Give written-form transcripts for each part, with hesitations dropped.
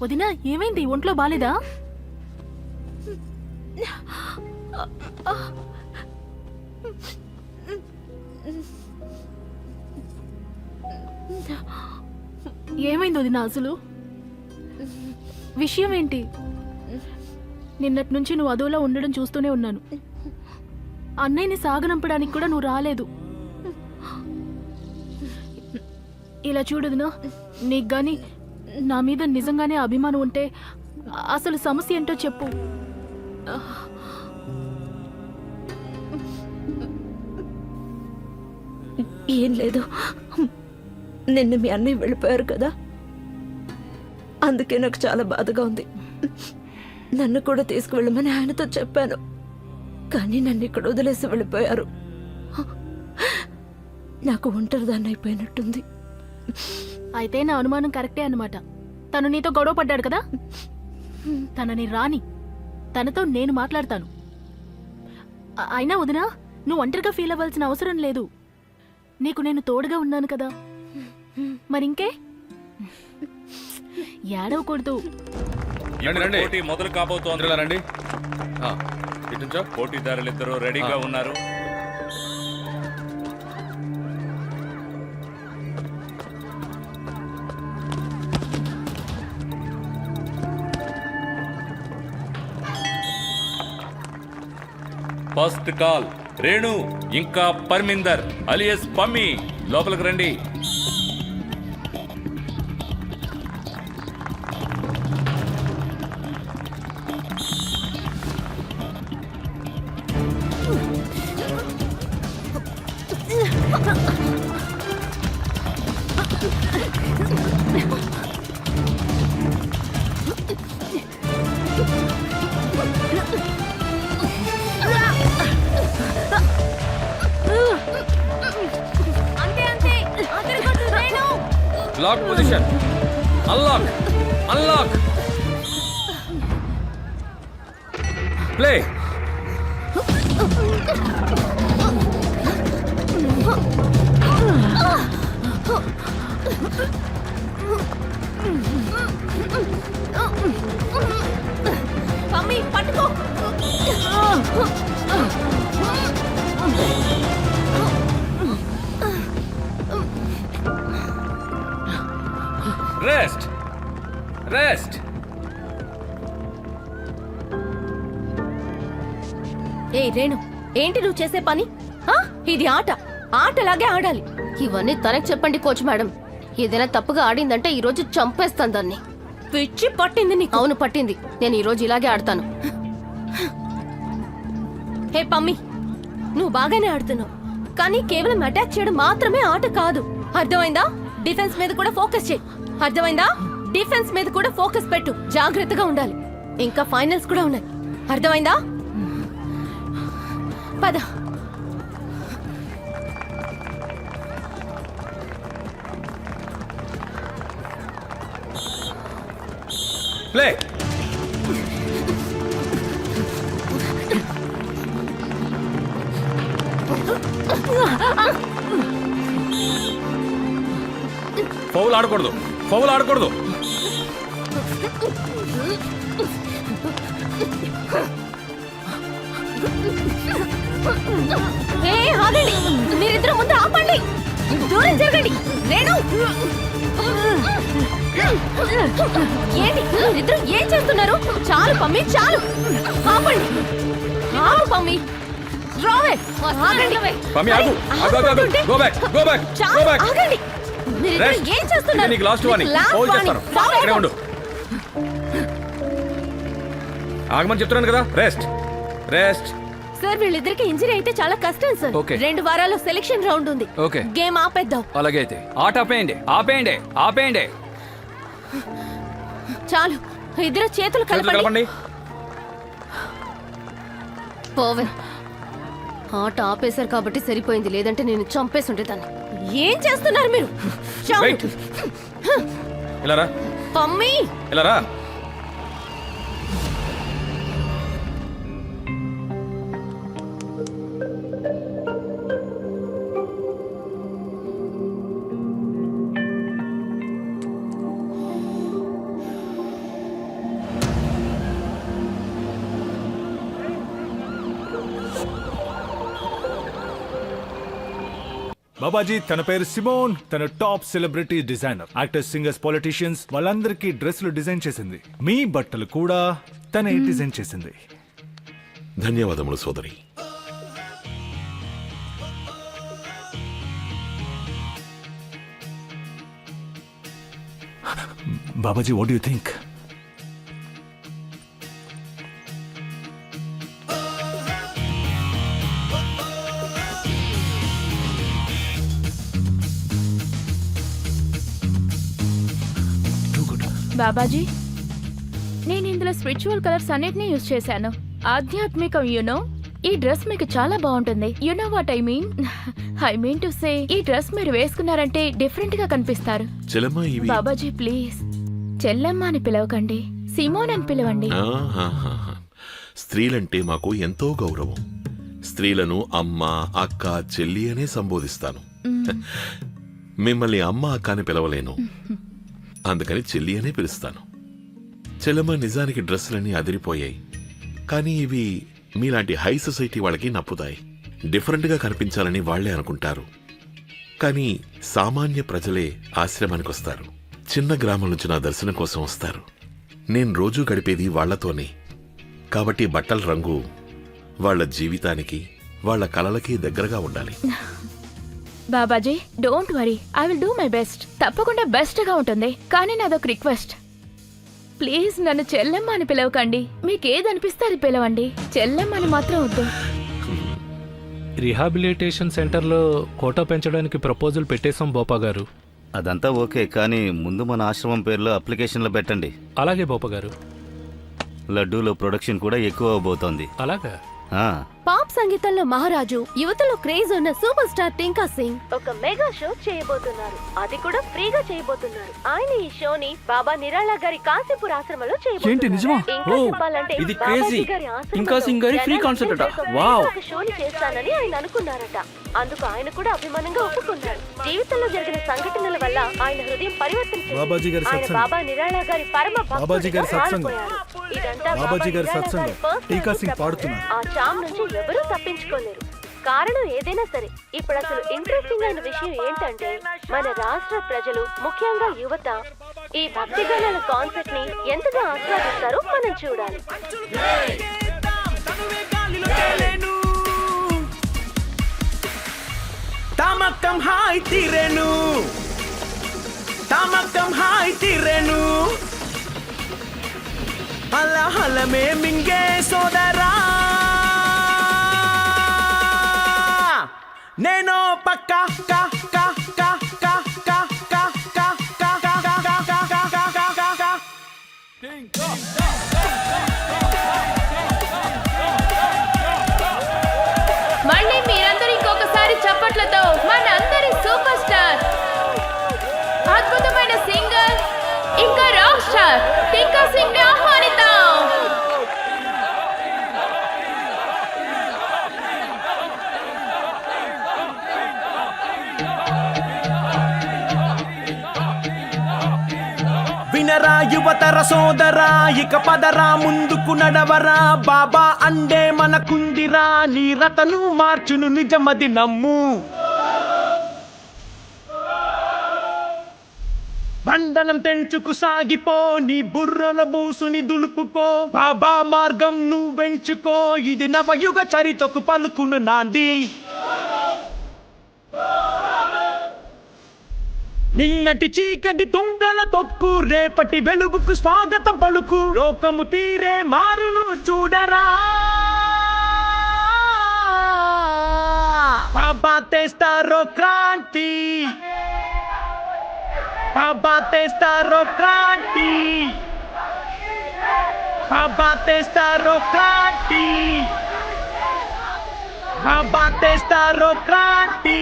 వదినా, ఏమైంది? ఒంట్లో బాలేదా? ఏమైంది వదినా అసలు? విషయం ఏంటి? నిన్నటి నుంచి నువ్వు అదోలా ఉండడం చూస్తూనే ఉన్నాను. అన్నయ్యని సాగనంపడానికి కూడా నువ్వు రాలేదు. ఇలా చూడదునా, నీకు గాని నా మీద నిజంగానే అభిమానం ఉంటే అసలు సమస్య ఏంటో చెప్పు. ఏం లేదు, నిన్న మీ అన్నయ్య వెళ్ళిపోయారు కదా, అందుకే నాకు చాలా బాధగా ఉంది. నన్ను కూడా తీసుకువెళ్ళమని ఆయనతో చెప్పాను, కానీ నన్ను ఇక్కడ వదిలేసి వెళ్ళిపోయారు. నాకు ఒంటరిదాన్ని అయిపోయినట్టుంది. అయితే నా అనుమానం కరెక్టే అన్నమాట. తను నీతో గొడవ పడ్డాడు కదా, తనని రాని, తనతో నేను మాట్లాడతాను. అయినా వదినా, నువ్వు ఒంటరిగా ఫీల్ అవ్వాల్సిన అవసరం లేదు. నీకు నేను తోడుగా ఉన్నాను కదా, మరింకే ఏడవకూడదు. పోటీ మొదలు కాబోతోంది. రండి, పోటీదారులిద్దరూ రెడీగా ఉన్నారు. ఫస్ట్ కాల్ రేణు ఇంకా పర్మిందర్ అలియస్ పమ్మి, లోపలికి రండి. Lock position. Unlock. Unlock. Play. Mummy పట్టుకో. Rest. Rest. ఏ రేణు, ఏంటి నువ్వు చేసే పని? ఇది ఆట, ఆటలాగే ఆడాలి. ఇవన్నీ తనకు చెప్పండి కోచ్ మేడం. ఏదైనా తప్పుగా ఆడిందంటే ఈ రోజు చంపేస్తాను దాన్ని. పిచ్చి పట్టింది నీకు? అవును పట్టింది. నేను ఈ రోజు ఇలాగే ఆడతాను. హే పమ్మి, నువ్వు బాగానే ఆడుతున్నావు, కానీ కేవలం అటాక్ చేయడం మాత్రమే ఆట కాదు. అర్థమైందా? డిఫెన్స్ మీద కూడా ఫోకస్ చేయి. అర్థమైందా? డిఫెన్స్ మీద కూడా ఫోకస్ పెట్టు. జాగ్రత్తగా ఉండాలి. ఇంకా ఫైనల్స్ కూడా ఉన్నాయి. అర్థమైందా? పద. ప్లే. ఫౌల్ ఆడకూడదు, ఫౌల్ ఆడకూడదు. ఆగండి, మీరిద్దరు ముందు ఆపండి. దూరం జరగండి. రేణు, ఏంటి మీరిద్దరు ఏం చేస్తున్నారు? చాలు పమ్మి, చాలు. ఆపండి. ఆపు పమ్మి. రావే. ఆగండి. పమ్మి ఆగు. ఆగు ఆగు. Go back. Go back. Go back. ఆగండి. మీరిద్దరు ఏం చేస్తున్నారు? నీకు లాస్ట్ వార్నింగ్. ఫౌల్ చేస్తాను. ఇక్కడే ఉండు. ఆగమని చెప్తున్నాను కదా. రెస్ట్. రెస్ట్. సార్ వీళ్ళిద్దరికి ఇంజరీ అయితే చాలా కష్టం సార్. 2 వారాల్లో సెలక్షన్ రౌండ్ ఉంది. గేమ్ ఆపేద్దాం. అలాగే అయితే ఆట ఆపేయండి. ఆపేయండి. ఆపేయండి. చాలు, ఇద్దరు చేతులు కలపండి. పోవే. ఆట ఆపేశారు కాబట్టి సరిపోయింది, లేదంటే నేను చంపేసి ఉండేదాన్ని. ఏం చేస్తున్నారు మీరు చావు. వెయిట్ ఇలా రా పమ్మి ఇలా రా బాబాజీ తన పేరు సిమోన్. తన top celebrity designer. Actors, singers, politicians వాళ్ళందరికీ డ్రెస్సులు డిజైన్ చేసింది. మీ బట్టలు కూడా తనే డిజైన్ చేసింది. ధన్యవాదములు సోదరి. Babaji, what you think? Babaji, నేను ఇందులో స్పిరిచువల్ కలర్స్ అన్నిటినీ యూజ్ చేశాను. ఆధ్యాత్మికం యునో. ఈ డ్రెస్ మీకు చాలా బాగుంటుంది. You know what I mean to say, ఈ డ్రెస్ మీరు వేసుకున్నారంటే డిఫరెంట్ గా కనిపిస్తారు. చెల్లమ్మ ఇవి బాబాజీ ప్లీజ్ చెల్లమ్మ అని పిలవకండి, సిమోన్ అని పిలవండి. ఆహాహాహా. స్త్రీలంటే మాకు ఎంతో గౌరవం. స్త్రీలను అమ్మ, అక్క, చెల్లి అనే సంబోధిస్తాను. మిమ్మల్ని అమ్మ, అక్క అని పిలవలేను, అందుకని చెల్లి అనే పిలుస్తాను. చెల్లమ్మ, నిజానికి డ్రెస్సులన్నీ అదిరిపోయాయి, కానీ ఇవి మీలాంటి హై సొసైటీ వాళ్ళకి నప్పుతాయి. డిఫరెంట్గా కనిపించాలని వాళ్లే అనుకుంటారు, కానీ సామాన్య ప్రజలే ఆశ్రమానికి వస్తారు. చిన్న గ్రామం నుంచి నా దర్శనం కోసం వస్తారు. నేను రోజూ గడిపేది వాళ్లతోనే, కాబట్టి బట్టల రంగు వాళ్ల జీవితానికి, వాళ్ల కలలకి దగ్గరగా ఉండాలి. Babaji don't worry, I will do my best. తప్పకుండా బెస్ట్ గా ఉంటుంది. కానీ నాదొక రిక్వెస్ట్, ప్లీజ్ నన్ను చెల్లెమ్మ అని పిలవకండి. మీకేది అనిపిస్తే అది పిలవండి, చెల్లెమ్మ అని మాత్రం వద్దు. రీహాబిలిటేషన్ సెంటర్లో కోటా పెంచడానికి ప్రపోజల్ పెట్టేశాం బోపా గారు. అదంతా ఓకే, కానీ ముందు మన ఆశ్రమం పేరులో అప్లికేషన్లో పెట్టండి. అలాగే బోపా గారు. లడ్డూలో ప్రొడక్షన్ కూడా ఎక్కువ అవబోతోంది. అలాగా? పాప్ సంగీతంలో మహారాజు, యువతలో క్రేజ్ ఉన్న సూపర్ స్టార్ టింకా సింగ్ ఒక మెగా షో చేయబోతున్నారు. అది కూడా ఫ్రీగా చేయబోతున్నారు. ఆయన ఈ షోని బాబా నిరాళ గారి కాశీపూర్ ఆశ్రమంలో చేయబోతున్నారు. నిజమా? ఇంకా ఓ, చెప్పాలంటే ఇది బాబాజీ crazy. గారి ఆశ్రమంలో టింకా సింగ్ గారి ఫ్రీ జనానికి కాన్సర్ట్ అట. ఒక వావ్. ఒక షోని చేస్తానని ఆయన అనుకున్నారట. అందుకు ఆయన కూడా అభిమానంగా ఒప్పుకున్నారు. జీవితంలో జరిగిన సంఘటనల వల్ల ఆయన హృదయం పరివర్తన బాబాజీ గారి చెందింది. ఆయన సత్సంగం. బాబా నిరాళ గారి పరమ బాబాజీ గారి భక్తుడిగా సత్సంగం. మారిపోయారు. ఇదంతా బాబాజీ గారి నిరాళ సత్సంగం. personal టీకా సింగ్ ప్రభావం. పాడుతున్నారు. ఆ చామ్ నుంచి ఎవరూ తప్పించుకోలేరు. కారణం ఏదైనా సరే, ఇప్పుడు అసలు ఇంట్రెస్టింగ్ అయిన విషయం ఏంటంటే, మన రాష్ట్ర ప్రజలు, ముఖ్యంగా యువత, ఈ భక్తి గణాల కాన్సెప్ట్ ని ఎంతగా ఆస్వాదిస్తారో మనం చూడాలి. తమకం హాయ్ తీరెను, తమకం హాయ్ తీరెను, అలా హలమే మింగే సోదరా, నేను పక్క కా కా కా కా కా కా కా కా కా కా కా కా కా కా కా. మళ్ళీ మీరందరూ ఇంకొకసారి చప్పట్లతో మన అందరి సూపర్ స్టార్, అద్భుతమైన సింగర్ ఇంకా రాక్ స్టార్ టింకా సింగ్ ని ఆహ్వానిద్దాం. వినరా యువతర సోదరా, ఇక పదరా ముందుకు నడవరా, బాబా అండే మనకుందిరా, నీ రతను మార్చును నిజమది నమ్ము. బంధనం తెంచుకు సాగిపో, నీ బుర్రల బూసుని దులుపుకో, బాబా మార్గం నువ్వెంచుకో, ఇది నవయుగ చరితకు పలుకును నాంది. నిన్నటి చీకటి తుంగల తొక్కు, రేపటి వెలుగుకు స్వాగతం పలుకు, లోకము తీరే మారును చూడరా, బాబా తెస్తారో క్రాంతి, బాబా తెస్తారో క్రాంతి, బాబా తెస్తారో క్రాంతి, బాబా తెస్తారో క్రాంతి.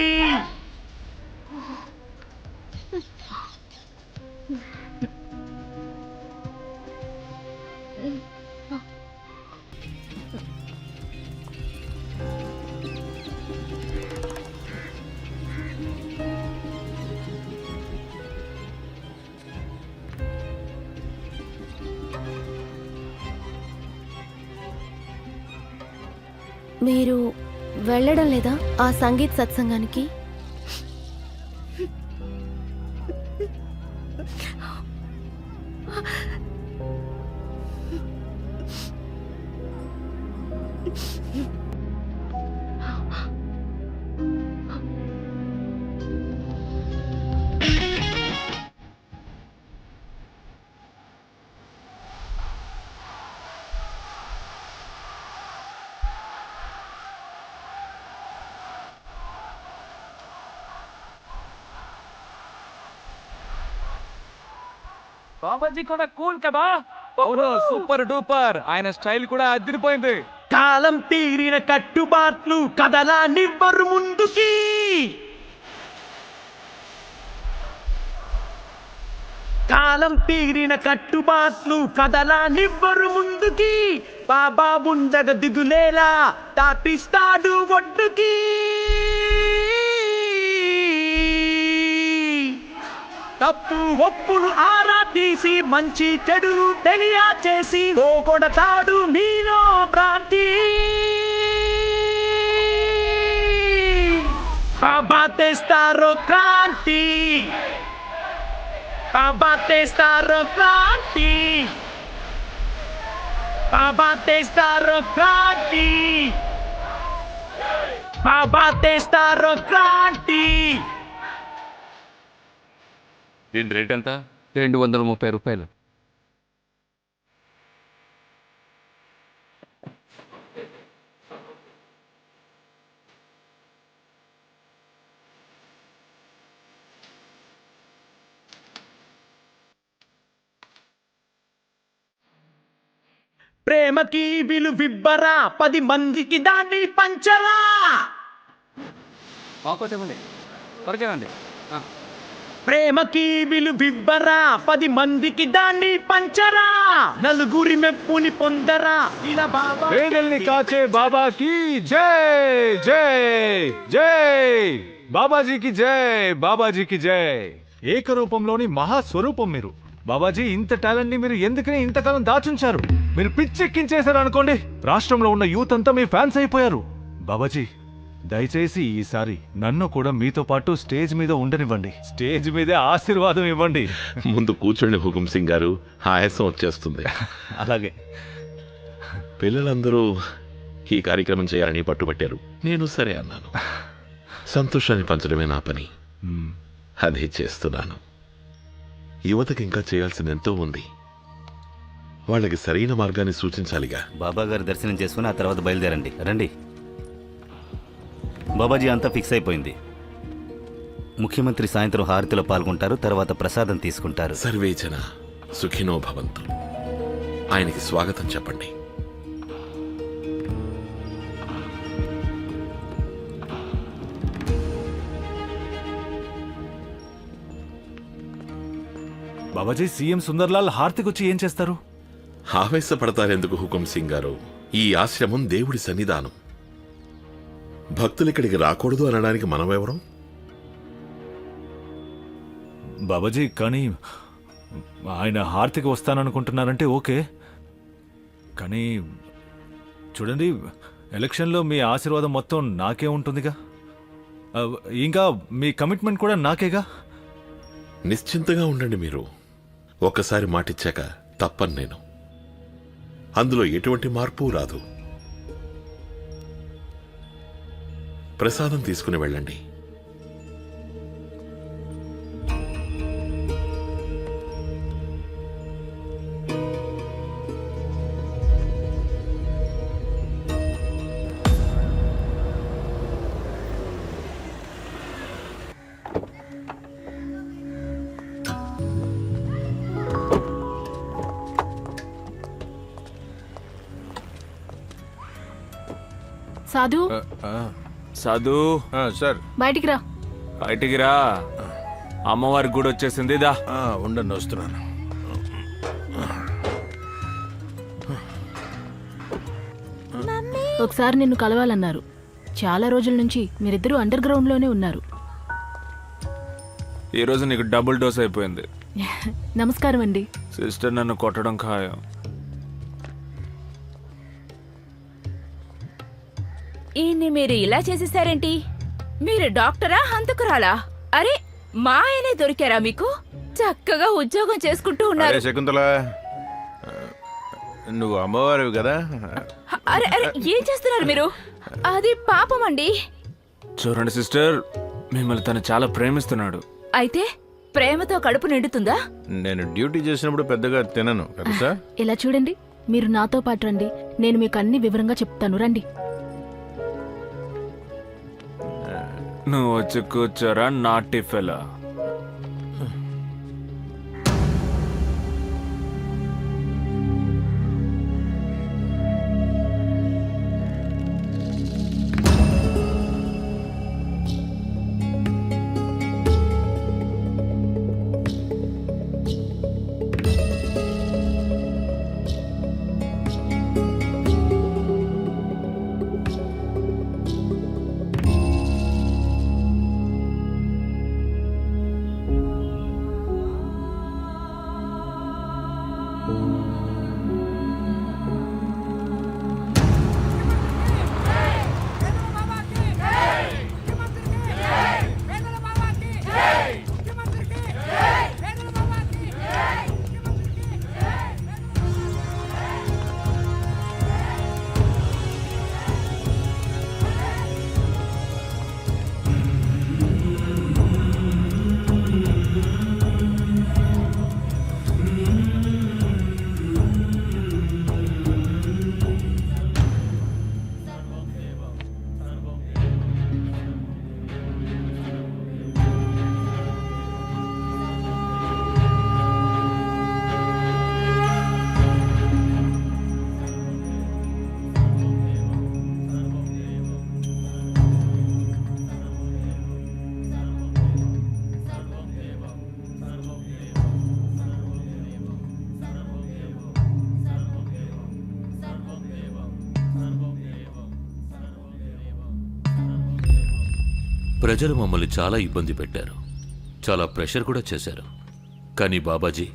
మీరు వెళ్ళడం లేదా ఆ సంగీత్ సత్సంగానికి? బాబాజీ కూడా కూల్ కదా. Super duper. ఆయన స్టైల్ కూడా అదిరిపోయింది. కాలం తీరిన కట్టుబాట్లు కదలా నివ్వరు ముందుకి. కాలం తీరిన కట్టుబాట్లు కదలా నివ్వరు ముందుకి. బాబా ఉండగ దిగులేలా దాటిస్తాడు ఒడ్డుకి. తప్పు ఒప్పులు ఆరా తీసి మంచి చెడు తెలియచేసి పోగొడతాడు మీలో భ్రాంతి. బాబా తెస్తారో క్రాంతి. బాబా తెస్తారో క్రాంతి. బాబా తెస్తారో క్రాంతి. బాబా తెస్తారో క్రాంతి. దీని రేట్ ఎంత? 230 రూపాయలు. ప్రేమకి విలువిబ్బరా 10 మందికి దాన్ని పంచరా. త్వరగా ప్రేమకి విలువిబ్బరా 10 మందికి దాన్ని పంచరా. నలుగురి మెప్పుని పొందరా ఇలా బాబా. పేదల్ని కాచే బాబాకి జై జై జై. బాబాజీకి జై. బాబాజీకి జై. ఏకరూపంలోని మహాస్వరూపం మీరు. బాబాజీ, ఇంత టాలెంట్ ని మీరు ఎందుకని ఇంతకాలం దాచుంచారు? మీరు పిచ్చెక్కించేశారు అనుకోండి. రాష్ట్రంలో ఉన్న యూత్ అంతా మీ ఫ్యాన్స్ అయిపోయారు. బాబాజీ, దయచేసి ఈసారి నన్ను కూడా మీతో పాటు స్టేజ్ మీద ఉండనివ్వండి. స్టేజ్ మీదే ఆశీర్వాదం ఇవ్వండి. ముందు కూర్చోండి హుకుం సింగ్ గారు, ఆయాసం వచ్చేస్తుంది. అలాగే. పిల్లలందరూ ఈ కార్యక్రమం చేయాలని పట్టుబట్టారు. నేను సరే అన్నాను. సంతోషాన్ని పంచడమే నా పని. అదే చేస్తున్నాను. యువతకి ఇంకా చేయాల్సిన ఎంతో ఉంది. వాళ్ళకి సరైన మార్గాన్ని సూచించాలిగా. బాబా గారి దర్శనం చేసుకుని ఆ తర్వాత బయలుదేరండి. రండి. బాబాజీ అంతా ఫిక్స్ అయిపోయింది. ముఖ్యమంత్రి సాయంత్రం హారతిలో పాల్గొంటారు, తర్వాత ప్రసాదం తీసుకుంటారు. సర్వేజన సుఖినో భవంతు. ఆయనకి స్వాగతం చెప్పండి. బాబాజీ, సీఎం సుందర్లాల్ హారతికి వచ్చి ఏం చేస్తారు? ఆవేశపడతారెందుకు హుకుం సింగ్ గారు? ఈ ఆశ్రమం దేవుడి సన్నిధానం. భక్తులు ఇక్కడికి రాకూడదు అనడానికి మనమెవరం? బాబాజీ, కానీ ఆయన హారతికి వస్తాననుకుంటున్నారంటే ఓకే. కానీ చూడండి, ఎలక్షన్లో మీ ఆశీర్వాదం మొత్తం నాకే ఉంటుందిగా. ఇంకా మీ కమిట్మెంట్ కూడా నాకేగా. నిశ్చింతగా ఉండండి. మీరు ఒక్కసారి మాటిచ్చాక తప్పను నేను. అందులో ఎటువంటి మార్పు రాదు. ప్రసాదం తీసుకుని వెళ్ళండి. సాధు, సాధు సార్, బయటికి రా. బయటికి రా. అమ్మవారి గుడి వచ్చేసింది. దా ఉండండి, వస్తున్నాను. ఒకసారి నిన్ను కలవాలన్నారు. చాలా రోజుల నుంచి మీరిద్దరూ అండర్ గ్రౌండ్ లోనే ఉన్నారు. ఈరోజు నీకు డబుల్ డోస్ అయిపోయింది. నమస్కారం అండి. సిస్టర్ నన్ను కొట్టడం ఖాయం. ఈయన్ని మీరు ఇలా చేసేసారేంటి? మీరు డాక్టరా హంతకురాలా? అరే మా ఆయనే దొరికారా మీకు? చక్కగా ఉద్యోగం చేసుకుంటూ ఉన్నారు. శకుంతల, నువ్వు అమ్మవారివి కదా? అరే అరే ఏం చేస్తున్నారు మీరు? అది పాపం అండి. చూడండి సిస్టర్, మిమ్మల్ని తను చాలా ప్రేమిస్తున్నాడు. అయితే ప్రేమతో కడుపు నిండుతుందా? నేను డ్యూటీ చేసినప్పుడు పెద్దగా తినను కదా సార్. ఇలా చూడండి, మీరు నాతో పాటు రండి, నేను మీకు అన్ని వివరంగా చెప్తాను. రండి. నువ్వు వచ్చి కూర్చోరా నాటి ఫెలా. ప్రజలు మమ్మల్ని చాలా ఇబ్బంది పెట్టారు, చాలా ప్రెషర్ కూడా చేశారు. కానీ బాబాజీ,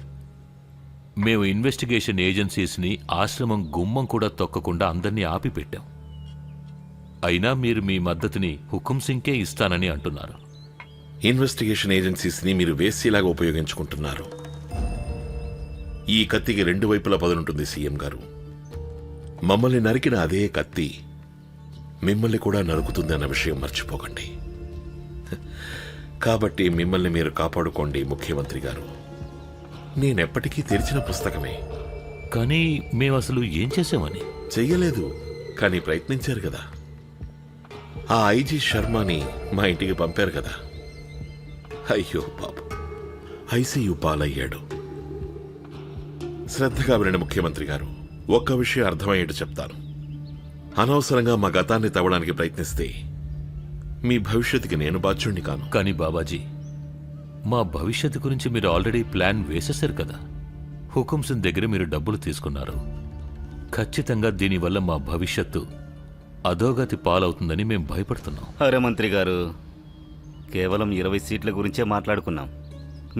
మేము ఇన్వెస్టిగేషన్ ఏజెన్సీస్ని ఆశ్రమం గుమ్మం కూడా తొక్కకుండా అందరినీ ఆపిపెట్టాం. అయినా మీరు మీ మద్దతుని హుకుం సింగ్కే ఇస్తానని అంటున్నారు. ఇన్వెస్టిగేషన్ ఏజెన్సీస్ని మీరు వేస్యలాగా ఉపయోగించుకుంటున్నారు. ఈ కత్తికి రెండు వైపులా పదునుంటుంది సీఎం గారు. మమ్మల్ని నరికిన అదే కత్తి మిమ్మల్ని కూడా నరుకుతుంది అన్న విషయం మర్చిపోకండి. కాబట్టి మిమ్మల్ని మీరు కాపాడుకోండి ముఖ్యమంత్రి గారు. నేనెప్పటికీ తెరిచిన పుస్తకమే. కానీ మేము అసలు ఏం చేసామని? చెయ్యలేదు, కానీ ప్రయత్నించారు కదా. ఆ ఐజీ శర్మని మా ఇంటికి పంపారు కదా. అయ్యో పాపం, ఐసీయూ పాలయ్యాడు. శ్రద్ధగా వినండి ముఖ్యమంత్రి గారు, ఒక్క విషయం అర్థమయ్యేట్టు చెప్తాను. అనవసరంగా మా గతాన్ని తవ్వడానికి ప్రయత్నిస్తే మీ భవిష్యత్తుకి నేను బాధ్యుణ్ణి కాను. కానీ బాబాజీ, మా భవిష్యత్తు గురించి మీరు ఆల్రెడీ ప్లాన్ వేసేశారు కదా. హుకుం సింగ్ దగ్గర మీరు డబ్బులు తీసుకున్నారు. ఖచ్చితంగా దీనివల్ల మా భవిష్యత్తు అధోగతి పాలవుతుందని మేము భయపడుతున్నాం. అరే మంత్రి గారు, కేవలం 20 సీట్ల గురించే మాట్లాడుకున్నాం.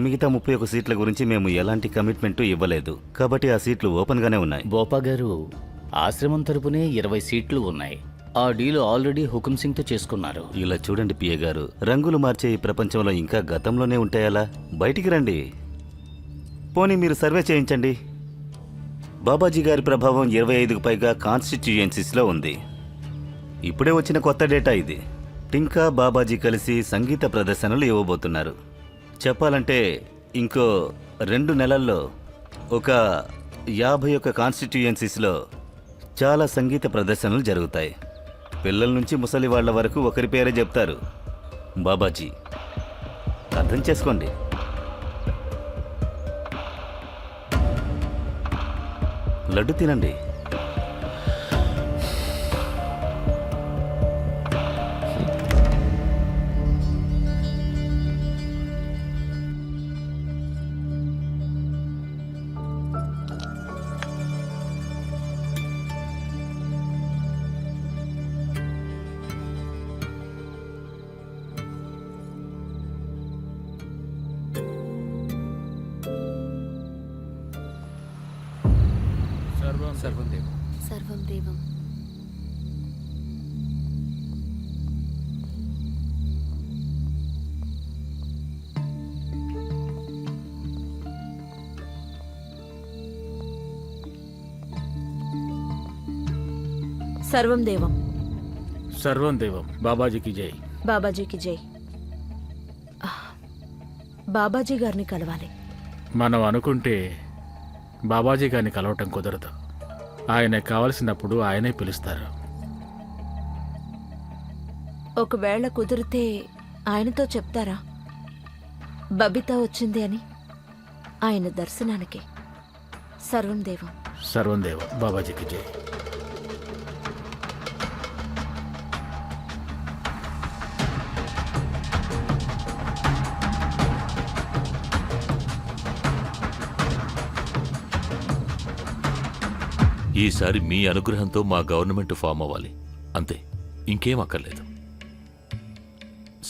మిగతా 31 సీట్ల గురించి మేము ఎలాంటి కమిట్మెంట్ ఇవ్వలేదు. కాబట్టి ఆ సీట్లు ఓపెన్గానే ఉన్నాయి. బోపా గారు, ఆశ్రమం తరపునే 20 సీట్లు ఉన్నాయి. ఆ డీల్ ఆల్రెడీ హుకుం సింగ్తో చేసుకున్నారు. ఇలా చూడండి పిఏ గారు, రంగులు మార్చే ఈ ప్రపంచంలో ఇంకా గతంలోనే ఉంటాయలా? బయటికి రండి. పోనీ మీరు సర్వే చేయించండి. బాబాజీ గారి ప్రభావం 25కు పైగా కాన్స్టిట్యూయెన్సీస్లో ఉంది. ఇప్పుడే వచ్చిన కొత్త డేటా ఇది. టింకా బాబాజీ కలిసి సంగీత ప్రదర్శనలు ఇవ్వబోతున్నారు. చెప్పాలంటే ఇంకో 2 నెలల్లో ఒక 51 కాన్స్టిట్యూయెన్సీస్లో చాలా సంగీత ప్రదర్శనలు జరుగుతాయి. పిల్లల నుంచి ముసలి వాళ్ళ వరకు ఒకరి పేరే చెప్తారు, బాబాజీ. అర్థం చేసుకోండి. లడ్డు తినండి. సర్వం దేవం. సర్వం దేవం. సర్వం దేవం బాబాజీకి జై. బాబాజీకి జై. బాబాజీ గారిని కలవాలి. మనం అనుకుంటే బాబాజీ గారిని కలవటం కుదరదు. ఆయన కావలసినప్పుడు ఆయనే పిలుస్తారు. ఒకవేళ కుదిరితే ఆయనతో చెప్తారా బబిత వచ్చింది అని? ఆయన దర్శనానికి. సర్వం దేవం. సర్వం దేవం బాబాజీకి జై. ఈసారి మీ అనుగ్రహంతో మా గవర్నమెంట్ ఫామ్ అవ్వాలి, అంతే, ఇంకేం అక్కర్లేదు.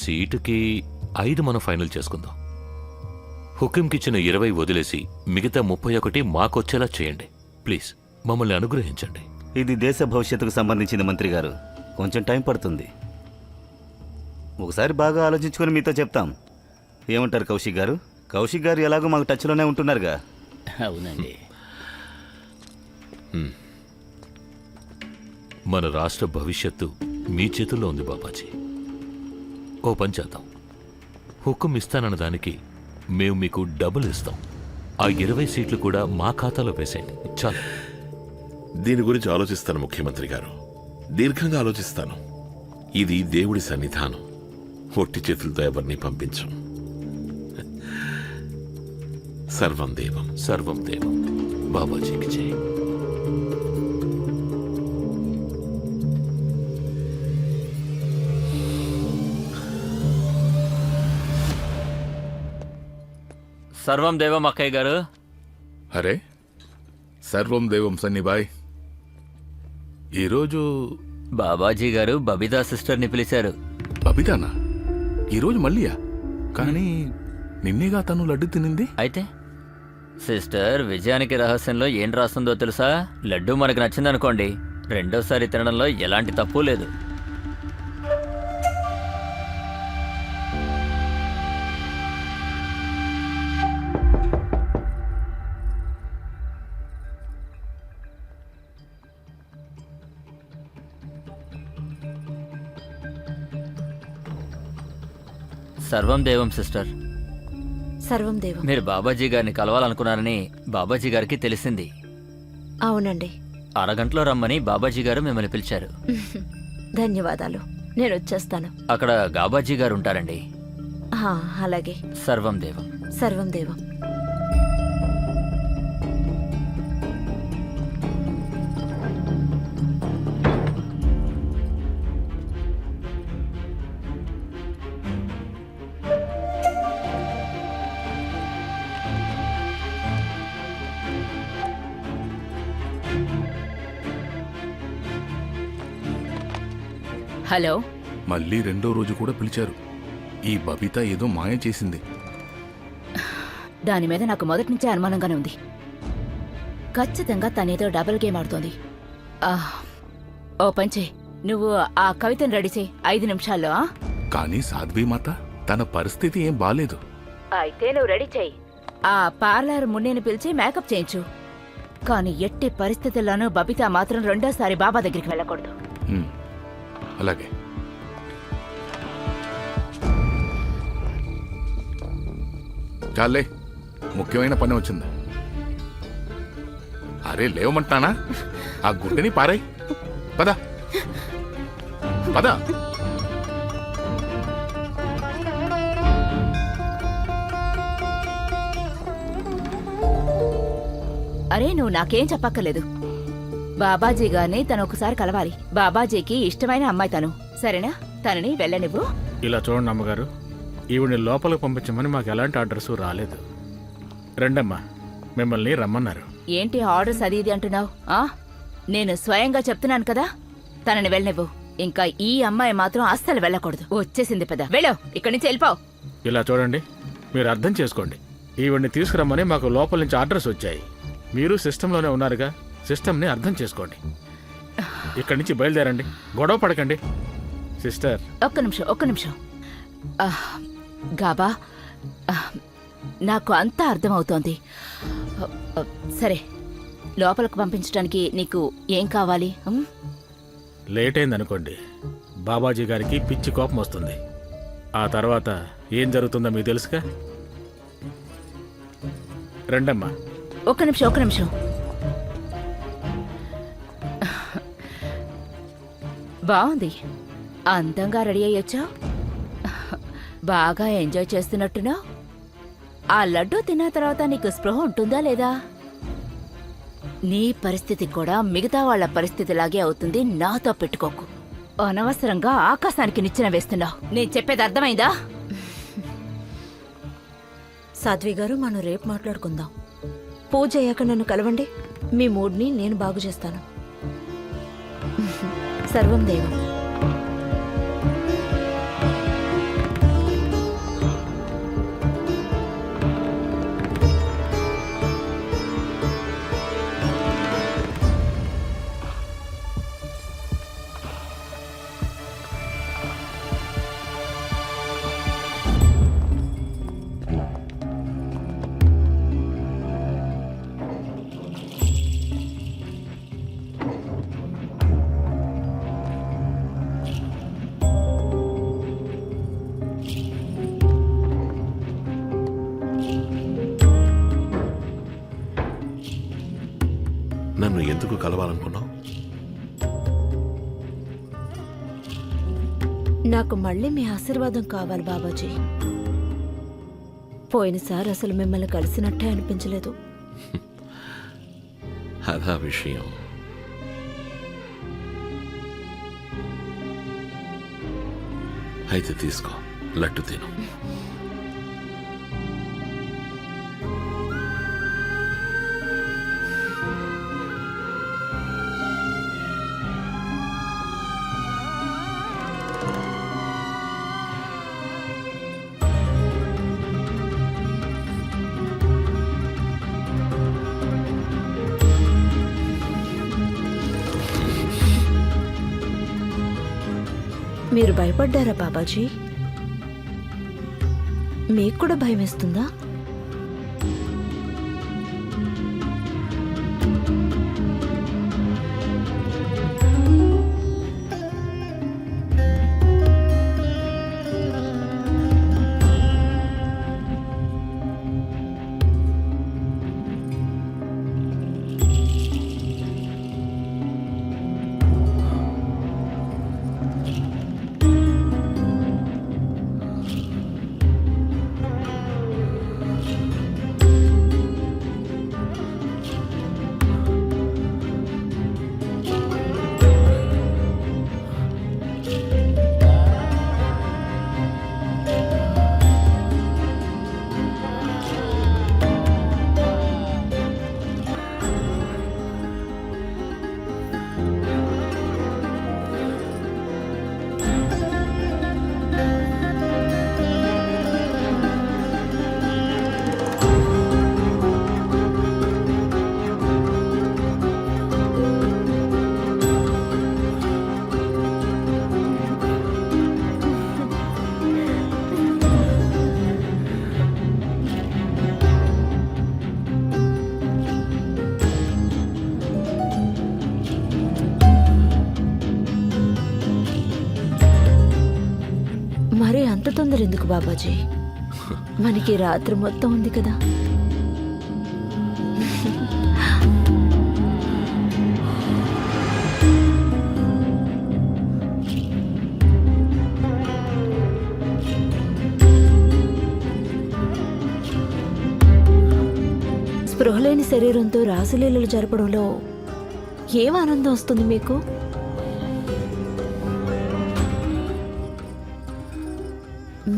సీటుకి 5 మనం ఫైనల్ చేసుకుందాం. హుకింకిచ్చిన 20 వదిలేసి మిగతా 31 మాకొచ్చేలా చేయండి. ప్లీజ్ మమ్మల్ని అనుగ్రహించండి. ఇది దేశ భవిష్యత్తుకు సంబంధించింది మంత్రి గారు. కొంచెం టైం పడుతుంది. ఒకసారి బాగా ఆలోచించుకొని మీతో చెప్తాం. ఏమంటారు కౌశిక్ గారు? కౌశిక్ గారు ఎలాగో మాకు టచ్లోనే ఉంటున్నారుగా. అవునండి. మన రాష్ట్ర భవిష్యత్తు మీ చేతుల్లో ఉంది బాబాజీ. ఓ పని చేద్దాం, హుకుం ఇస్తానన్న దానికి మేము మీకు డబుల్ ఇస్తాం. ఆ 20 సీట్లు కూడా మా ఖాతాలో వేసేయండి చాలు. దీని గురించి ఆలోచిస్తాను ముఖ్యమంత్రి గారు, దీర్ఘంగా ఆలోచిస్తాను. ఇది దేవుడి సన్నిధానం, ఒట్టి చేతులతో ఎవరిని పంపించం. సర్వం దేవం. సర్వం దేవం బాబాజీకి జై. సర్వం దేవం అక్కయ్య గారు. అరే సర్వం దేవం సన్నిబాయ్. ఈరోజు బాబాజీ గారు బబితా సిస్టర్ని పిలిచారు. బబితానా? ఈరోజు మళ్ళీయా? కానీ నిన్నేగా తను లడ్డు తినింది. అయితే సిస్టర్ విజయానికి రహస్యంలో ఏం రాస్తుందో తెలుసా? లడ్డు మనకు నచ్చిందనుకోండి, రెండోసారి తినడంలో ఎలాంటి తప్పు లేదు. సర్వం దేవం సిస్టర్. సర్వం దేవం. మీరు బాబాజీ గారిని కలవాలనుకున్నారని బాబాజీ గారికి తెలిసింది. అవునండి. అరగంటలో రమ్మని బాబాజీ గారు మిమ్మల్ని పిలిచారు. ధన్యవాదాలు. నేను వచ్చేస్తాను. అక్కడ బాబాజీ గారు ఉంటారండి. అలాగే. సర్వం దేవం. సర్వం దేవం. హలో. మళ్ళీ రెండో రోజు కూడా పిలిచారు. ఈ బబిత ఏదో మాయ చేసింది. దాని మీద నాకు మొదటి నుంచే అనుమానంగానే ఉంది. ఖచ్చితంగా తనేదో డబుల్ గేమ్ ఆడుతోంది. ఓ పంచే, నువ్వు ఆ కవితను రెడీ చేయి 5 నిమిషాల్లో. కానీ సాధ్వి మాత తన పరిస్థితి ఏం బాలేదు. అయితే నువ్వు రెడీ చేయి. ఆ పార్లర్ మున్నేని పిలిచి మేకప్ చేయించు. కానీ ఎట్టి పరిస్థితుల్లోనూ బబిత మాత్రం రెండోసారి బాబా దగ్గరికి వెళ్ళకూడదు. అలాగే. చాలే, ముఖ్యమైన పని వచ్చింది. అరే లేవమంటానా? ఆ గుడ్డని పారాయి. పద పద. అరే నువ్వు నాకేం చెప్పక్కర్లేదు. బాబాజీ గారిని తను ఒకసారి కలవాలి. బాబాజీకి ఇష్టమైన అమ్మాయి తను. సరేనా? తనని వెళ్ళనివ్వు. ఇలా చూడండి అమ్మగారు, ఈవిని లోపలికి పంపించమని మాకు ఎలాంటి ఆర్డర్స్ రాలేదు. రండమ్మా, మిమ్మల్ని రమ్మన్నారు. ఏంటి ఆర్డర్స్ అది ఇది అంటున్నావు? నేను స్వయంగా చెప్తున్నాను కదా, తనని వెళ్ళనివ్వు. ఇంకా ఈ అమ్మాయి మాత్రం అస్సలు వెళ్ళకూడదు. వచ్చేసింది పెద్ద. వెళ్ళావు, ఇక్కడి నుంచి వెళ్ళిపోవు. ఇలా చూడండి, మీరు అర్థం చేసుకోండి. ఈవిడ్ని తీసుకురమ్మని మాకు లోపల నుంచి ఆర్డర్స్ వచ్చాయి. మీరు సిస్టంలోనే ఉన్నారుగా, సిస్టమ్ని అర్థం చేసుకోండి. ఇక్కడి నుంచి బయలుదేరండి, గొడవ పడకండి. సిస్టర్ ఒక్క నిమిషం. గాబా, నాకు అంతా అర్థమవుతోంది. సరే, లోపలికి పంపించడానికి నీకు ఏం కావాలి? లేట్ అయిందనుకోండి బాబాజీ గారికి పిచ్చి కోపం వస్తుంది. ఆ తర్వాత ఏం జరుగుతుందో మీకు తెలుసుగా. రండమ్మా. ఒక్క నిమిషం. బాగుంది, అందంగా రెడీ అయ్యొచ్చా? బాగా ఎంజాయ్ చేస్తున్నట్టునా? ఆ లడ్డూ తిన్న తర్వాత నీకు స్పృహ ఉంటుందా లేదా? నీ పరిస్థితి కూడా మిగతా వాళ్ళ పరిస్థితిలాగే అవుతుంది. నాతో పెట్టుకోకు. అనవసరంగా ఆకాశానికి నిచ్చెన వేస్తున్నావు. నేను చెప్పేది అర్థమైందా? సాధ్వి గారు, మనం రేపు మాట్లాడుకుందాం. పూజ అయ్యాక నన్ను కలవండి. మీ మూడ్ని నేను బాగు చేస్తాను. సర్వం దేవం. నన్ను ఎందుకు కలవాలనుకున్నావు? నాకు మళ్ళీ మీ ఆశీర్వాదం కావాలి బాబాజీ. పోయినసారి అసలు మిమ్మల్ని కలిసినట్టే అనిపించలేదు. అదా విషయం. అయితే తీసుకో, లడ్డు తిను. మీరు భయపడ్డారా బాబాజీ? మీకు కూడా భయం వేస్తుందా? మరి అంత తొందర ఎందుకు బాబాజీ? మనకి రాత్రి మొత్తం ఉంది కదా. స్పృహలేని శరీరంతో రాసలీలలు జరపడంలో ఏం ఆనందం వస్తుంది మీకు?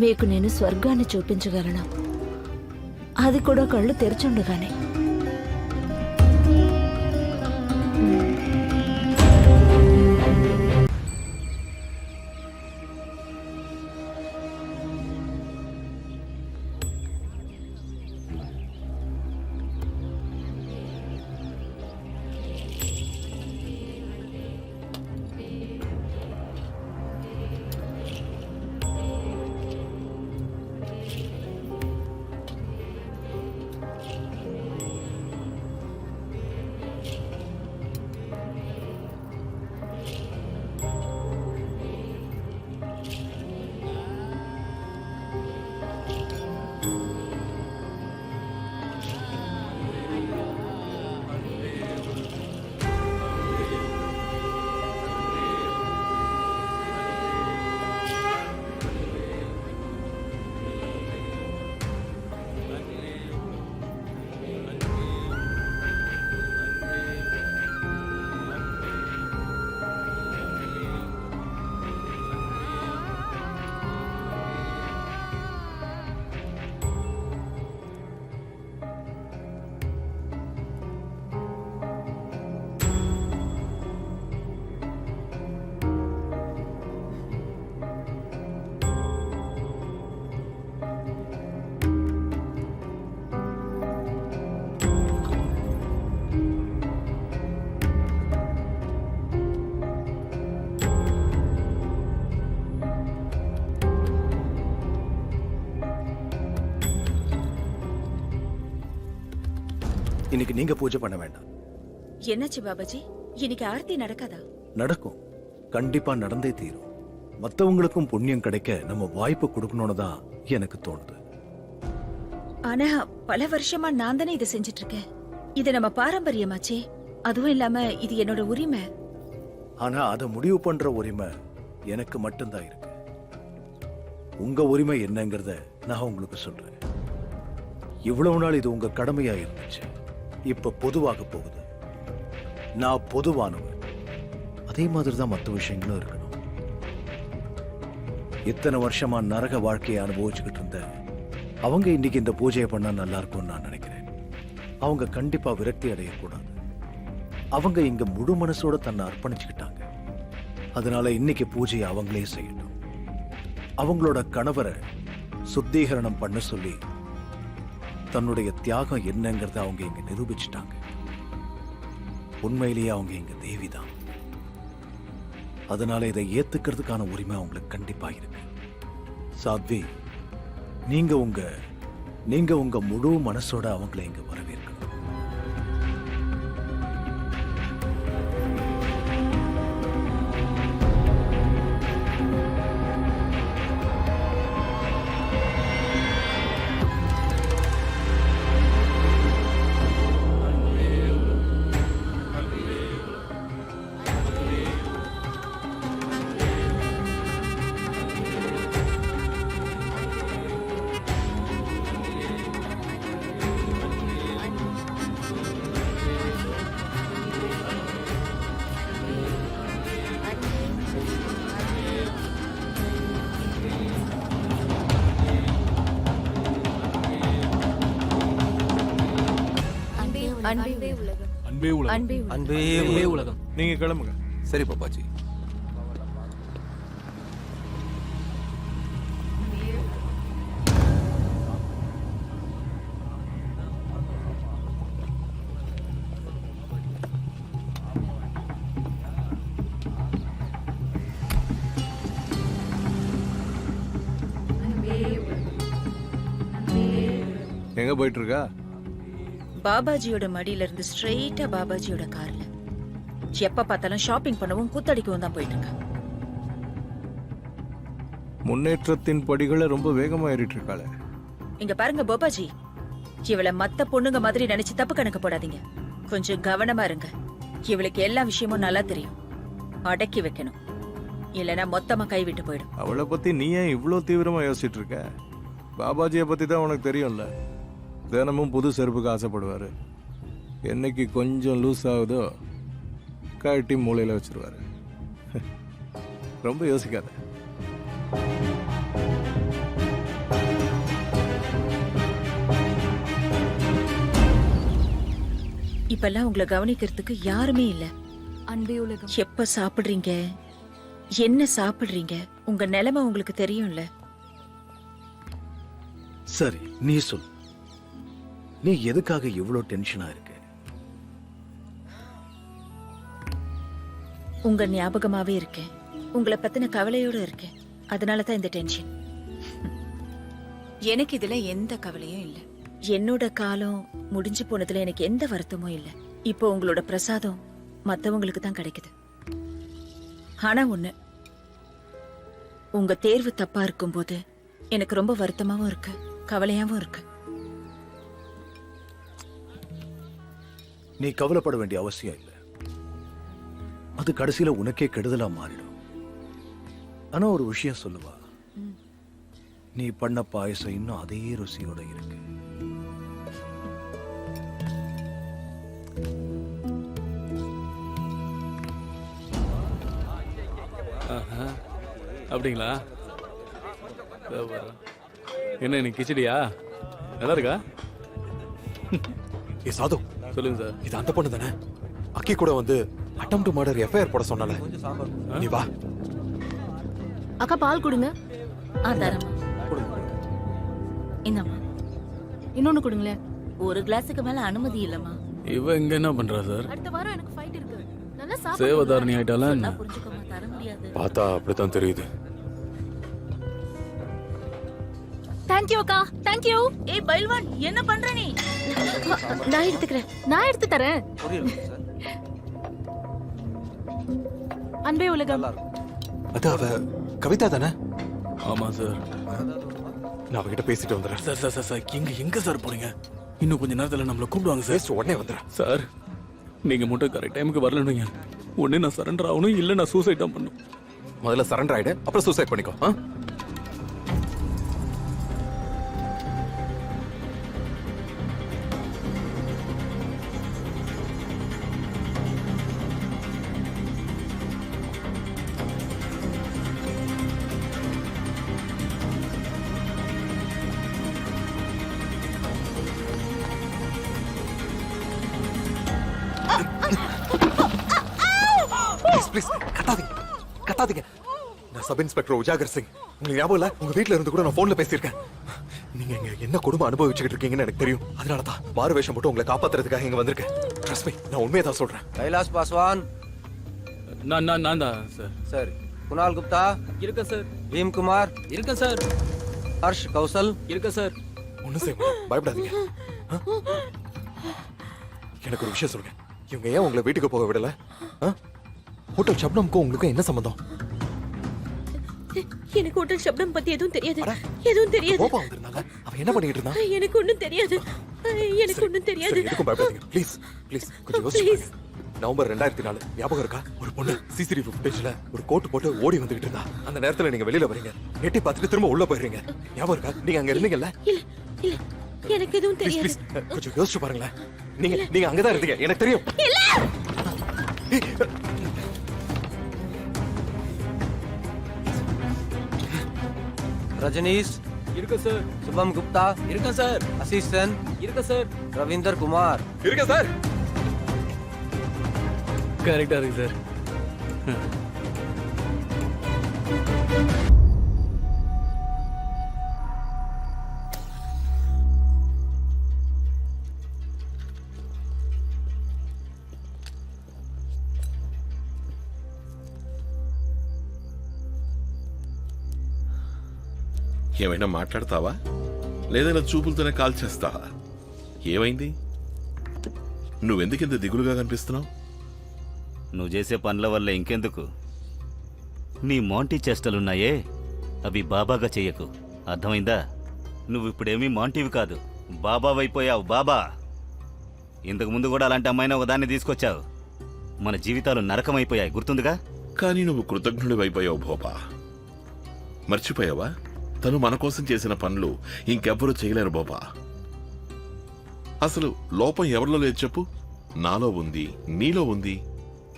మీకు నేను స్వర్గాన్ని చూపించగలను, అది కూడా కళ్ళు తెరచుండగానే. இன்னைக்கு நீங்க பூஜை பண்ண வேண்டாம். என்னாச்சு பாபாஜி? இன்னைக்கு ஆர்த்தி நடக்காதா? நடக்கும், கண்டிப்பா நடந்தே தீரும். மத்தவங்களுக்கும் புண்ணியம் கிடைக்க நம்ம வாய்ப்பு கொடுக்கணும்னு தான் எனக்கு தோணுது. ஆனா பல வருஷமா நான் தானே இதை செஞ்சுட்டு இருக்கேன். இது நம்ம பாரம்பரியமாச்சே. அதுவும் இல்லாம இது என்னோட உரிமை. ஆனா அதை முடிவு பண்ற உரிமை எனக்கு மட்டும்தான் இருக்கு. உங்க உரிமை என்னங்கறத நான் உங்களுக்கு சொல்றேன். இவ்வளவு நாள் இது உங்க கடமையா இருந்துச்சு, இப்ப பொதுவாக போகுது. நான் பொதுவானவன், அதே மாதிரி தான் மற்ற விஷயங்களும் இருக்கணும். இத்தனை வருஷமா நரக வாழ்க்கையை அனுபவிச்சுக்கிட்டு இருந்த அவங்க இன்னைக்கு இந்த பூஜையை பண்ணா நல்லா இருக்கும்னு நான் நினைக்கிறேன். அவங்க கண்டிப்பா விரக்தி அடையக்கூடாது. அவங்க இங்க முழு மனசோட தன்னை அர்ப்பணிச்சுக்கிட்டாங்க. அதனால இன்னைக்கு பூஜையை அவங்களே செய்யட்டும். அவங்களோட கணவரை சுத்திகரணம் பண்ண சொல்லி தன்னுடைய தியாகம் என்னங்கிறத அவங்க இங்க நிரூபிச்சுட்டாங்க. உண்மையிலேயே அவங்க இங்க தேவிதான். அதனால இதை ஏத்துக்கிறதுக்கான உரிமை அவங்களுக்கு கண்டிப்பா இருக்கு. சாத்வி, நீங்க உங்க முழு மனசோட அவங்களை இங்க வரவேற்கணும். அன்பே உலகம். அன்பே உலகம். அன்பே உலகம். அன்பே உலகம். நீங்க கிளம்புங்க. சரி பாப்பாஜி. எங்க போயிட்டு இருக்கா? பாபாஜியோட மடியில இருந்து ஸ்ட்ரெயிட்டா பாபாஜியோட கார்ல. எப்ப பார்த்தாலும் ஷாப்பிங் பண்ணவும் கூத்தடிக்கவும் தான் போயிட்டு இருக்கா. முன்னேற்றத்தின் படிகளை ரொம்ப வேகமா ஏறிட்டு இருக்காளே. இங்க பாருங்க பாபாஜி, இவளை மத்த பொண்ணுங்க மாதிரி நினைச்சு தப்பு கணக்கு போடாதீங்க. கொஞ்சம் கவனமா இருங்க. இவளுக்கு எல்லா விஷயமும் நல்லா தெரியும். அடக்கி வைக்கணும், இல்லைன்னா மொத்தமா கைவிட்டு போயிடும். அவளை பத்தி நீ ஏன் இவ்வளவு தீவிரமா யோசிச்சுட்டு இருக்க? பாபாஜியை பத்தி தான் உனக்கு தெரியும்ல. தினமும் புது செருப்புக்கு ஆசைப்படுவாரு. என்னைக்கு கொஞ்சம் லூஸ் ஆகுதோ கட்டி மூளையில வச்சிருவாரு. ரொம்ப யோசிக்காத. இப்பெல்லாம் உங்களை கவனிக்கிறதுக்கு யாருமே இல்ல. அன்பே உலகம். எப்ப சாப்பிடுறீங்க, என்ன சாப்பிடுறீங்க, உங்க நிலைமை உங்களுக்கு தெரியும்ல. சரி, நீ சொல், நீ எதுக்காக இவ்வளவு டென்ஷனா இருக்க? உங்க ஞாபகமாவே இருக்கேன். உங்களை பத்தின கவலையோட இருக்கேன். அதனாலதான் இந்த டென்ஷன். எனக்கு இதுல எந்த கவலையும் இல்ல. என்னோட காலம் முடிஞ்சு போனதுல எனக்கு எந்த வருத்தமும் இல்ல. இப்போ உங்களோட பிரசாதம் மத்தவங்களுக்கு தான் கிடைக்குது. ஆனா ஒண்ணு, உங்க தேர்வு தப்பா இருக்கும்போது எனக்கு ரொம்ப வருத்தமாவும் இருக்கு, கவலையாவும் இருக்கு. நீ கவலைப்பட வேண்டிய அவசியம் இல்லை. அது கடைசியில உனக்கே கெடுதலா மாறிடும். ஆனா ஒரு விஷயம் சொல்லுவா, நீ பண்ண பாயசம் இன்னும் அதே ருசியோட இருக்கு. அப்படிங்களா? என்ன இன்னைக்கு கிச்சடியா? நல்லா இருக்கா? ஏ சாது, சொல்லுங்க சார். இது அந்த பொண்ணு தானே? அக்கி கூட வந்து அட்டெம்ப்ட் மர்டர் எஃப்ஐஆர் போட சொன்னால. நீ வா. அக்கா பால் கொடுங்க. தரமா இந்தம்மா. இன்னொன்னு கொடுங்களேன். ஒரு கிளாஸுக்கு மேல அனுமதி இல்லம்மா. இவ இங்க என்ன பண்றா சார்? அடுத்த வாரம் எனக்கு ஃபைட் இருக்கு. நல்லா சாப்பிடு. சேவதாரணி ஆயிட்டாளா என்ன? புரிஞ்சுக்கோமா, தர முடியாது. பார்த்தா அப்படித்தான் தெரியுது. தேங்க்ஸ் தேங்க்யூ அக்கா தேங்க்யூ. ஏய் பைல்வான் என்ன பண்ற நீ? நான் எடுத்துக்கிறேன். நான் எடுத்து தரேன். அன்பே உலகம். அது அவ கவிதா தானே? ஆமா சார். நான் அவகிட்ட பேசிட்டு வந்துடுறேன். சார் சார் சார் சார் எங்க சார் போறீங்க? இன்னும் கொஞ்ச நேரத்துல நம்மள கூப்பிடுவாங்க சார். பேசிட்டு உடனே வந்துடுறேன். சார் நீங்க மட்டும் கரெக்ட் டைமுக்கு வரலனுங்க. ஒண்ணு நான் சரண்டர் ஆகணும், இல்ல நான் சூசைட் தான் பண்ணும். முதல்ல சரண்டர் ஆயிடு, அப்புறம் சூசைட் பண்ணிக்கோ. ப்ளீஸ் கத்தாதீங்க கத்தாதீங்க. நான் சப் இன்ஸ்பெக்டர் உஜாகர் சிங். உங்களுக்கு ஞாபகம் இல்ல, உங்க வீட்ல இருந்து கூட நான் போன்ல பேசியிருக்கேன். நீங்க இங்க என்ன கொடுமை அனுபவிச்சுக்கிட்டு இருக்கீங்கன்னு எனக்கு தெரியும். அதனால தான் மாறு வேஷம் போட்டு உங்களை காப்பாத்துறதுக்காக இங்க வந்திருக்கேன். ட்ரஸ்ட் மீ, நான் உண்மையை தான் சொல்றேன். கைலாஷ் பாஸ்வான். நான் தான் சார். சரி. குணால் குப்தா இருக்க சார். பீம் குமார் இருக்க சார். ஹர்ஷ் கௌசல் இருக்க சார். ஒன்னும் செய்ய மாட்டேன், பயப்படாதீங்க. எனக்கு ஒரு விஷயம் சொல்லுங்க, இவங்க ஏன் உங்களை வீட்டுக்கு போக விடல? ஹோட்டல் ஷப்னம்க்கும் உங்களுக்கும் என்ன சம்பந்தம்? எனக்கு ஹோட்டல் ஷப்னம் பத்தி எதுவும் தெரியாது. எதுவும் தெரியாது. கோபம் வந்திருந்தாங்க. அவன் என்ன பண்ணிட்டு இருந்தான்? எனக்கு ஒண்ணும் தெரியாது. எனக்கு ஒண்ணும் தெரியாது. எதுக்கும் பயப்படாதீங்க. ப்ளீஸ் ப்ளீஸ் கொஞ்சம் யோசிச்சு. நவம்பர் 2004 ஞாபகம் இருக்கா? ஒரு பொண்ணு சிசிடிவி ஃபுட்டேஜ்ல ஒரு கோட் போட்டு ஓடி வந்துகிட்டு இருந்தா. அந்த நேரத்துல நீங்க வெளியில வரீங்க, எட்டி பார்த்துட்டு திரும்ப உள்ள போயிடுறீங்க. ஞாபகம் இருக்கா? நீங்க அங்க இருந்தீங்கல்ல? இல்ல இல்ல எனக்கு எதுவும் தெரியாது. கொஞ்சம் யோசிச்சு பாருங்களேன். நீங்க அங்கதான் இருந்தீங்க, எனக்கு தெரியும். ரஜனீஷ் இருக்க சார். சுபம் குப்தா இருக்க சார். அசிஸ்டன் இருக்க சார். ரவீந்தர் குமார் இருக்க சார். கரெக்டா இருக்கு சார். ఏమైనా మాట్లాడతావా లేదా చూపులతోనే కాల్ చేస్తావా? ఏమైంది? నువ్వెందుకింత దిగులుగా కనిపిస్తున్నావు? నువ్వు చేసే పనుల వల్ల ఇంకెందుకు? నీ మాంటీ చేష్టలున్నాయే అవి బాబాగా చెయ్యకు, అర్థమైందా? నువ్వు ఇప్పుడేమీ మాంటీవి కాదు, బాబావైపోయావు. బాబా. ఇంతకు ముందు కూడా అలాంటి అమ్మాయిని ఒకదాన్ని తీసుకొచ్చావు. మన జీవితాలు నరకమైపోయాయి, గుర్తుందిగా? కానీ నువ్వు కృతజ్ఞుడివైపోయావు భోపా. మర్చిపోయావా? తను మన కోసం చేసిన పనులు ఇంకెవ్వరూ చేయలేరు బాబా. అసలు లోపం ఎవరిలో లేదు చెప్పు? నాలో ఉంది, నీలో ఉంది,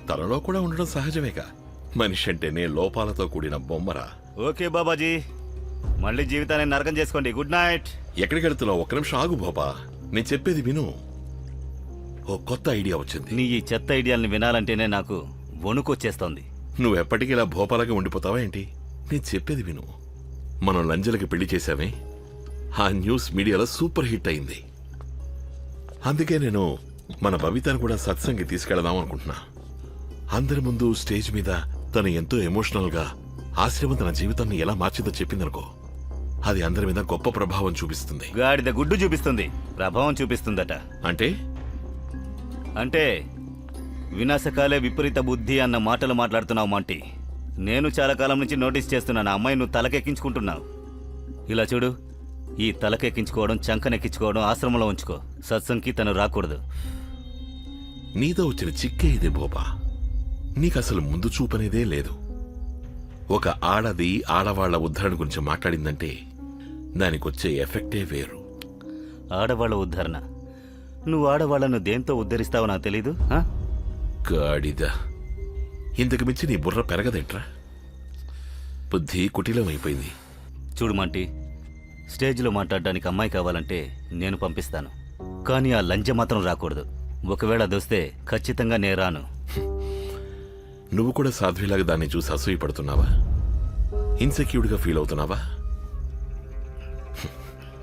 తనలో కూడా ఉండడం సహజమేగా. మనిషి అంటేనే లోపాలతో కూడిన బొమ్మరా. ఓకే బాబాజీ, మళ్ళీ జీవితాన్ని నరకం చేసుకోండి. Good night. ఎక్కడికి వెళ్తున్నావు? ఒక్క నిమిషం ఆగు బాబా, నేను చెప్పేది విను. ఓ కొత్త ఐడియా వచ్చింది. నీ ఈ చెత్త ఐడియాల్ని వినాలంటేనే నాకు వణుకొచ్చేస్తోంది. నువ్వు ఎప్పటికీ ఇలా భోపాలగా ఉండిపోతావా ఏంటి? నేను చెప్పేది విను. మనం లంజలకి పెళ్లి చేశామే, ఆ న్యూస్ మీడియాలో సూపర్ హిట్ అయింది. అందుకే నేను మన బబితాను కూడా సత్సంగి తీసుకెళ్దాం అనుకుంటున్నా. అందరి ముందు స్టేజ్ మీద తను ఎంతో ఎమోషనల్ గా ఆశ్రమం తన జీవితాన్ని ఎలా మార్చిందో చెప్పిందనుకో, అది అందరి మీద గొప్ప ప్రభావం చూపిస్తుంది. గాడిద గుడ్డు చూపిస్తుంది, ప్రభావం చూపిస్తుందట. అంటే అంటే వినాశకాలే విపరీత బుద్ధి అన్న మాటలు మాట్లాడుతున్నావు మాంటీ. నేను చాలా కాలం నుంచి నోటీస్ చేస్తున్నాను, అమ్మాయి నువ్వు తలకెక్కించుకుంటున్నావు. ఇలా చూడు, ఈ తలకెక్కించుకోవడం, చంకనెక్కించుకోవడం ఆశ్రమంలో ఉంచుకో. సత్సంగ్కి తను రాకూడదు. నీతో వచ్చిన చిక్కే ఇదే బోబా. నీకసలు ముందు చూపనేదే లేదు. ఒక ఆడది ఆడవాళ్ల ఉద్ధరణ గురించి మాట్లాడిందంటే దానికొచ్చే ఎఫెక్టే వేరు. ఆడవాళ్ళ ఉద్ధరణ? నువ్వు ఆడవాళ్లను దేంతో ఉద్ధరిస్తావో నాకు తెలీదు. గాడిద, ఇంతకు మించి నీ బుర్ర పెరగదేంట్రా? బుద్ధి కుటిలమైపోయింది. చూడు మాంటీ, స్టేజ్లో మాట్లాడడానికి అమ్మాయి కావాలంటే నేను పంపిస్తాను, కానీ ఆ లంజ మాత్రం రాకూడదు. ఒకవేళ అదొస్తే ఖచ్చితంగా నేను రాను. నువ్వు కూడా సాధ్విలాగా దాన్ని చూసి అసూయపడుతున్నావా? ఇన్సెక్యూర్డ్గా ఫీల్ అవుతున్నావా?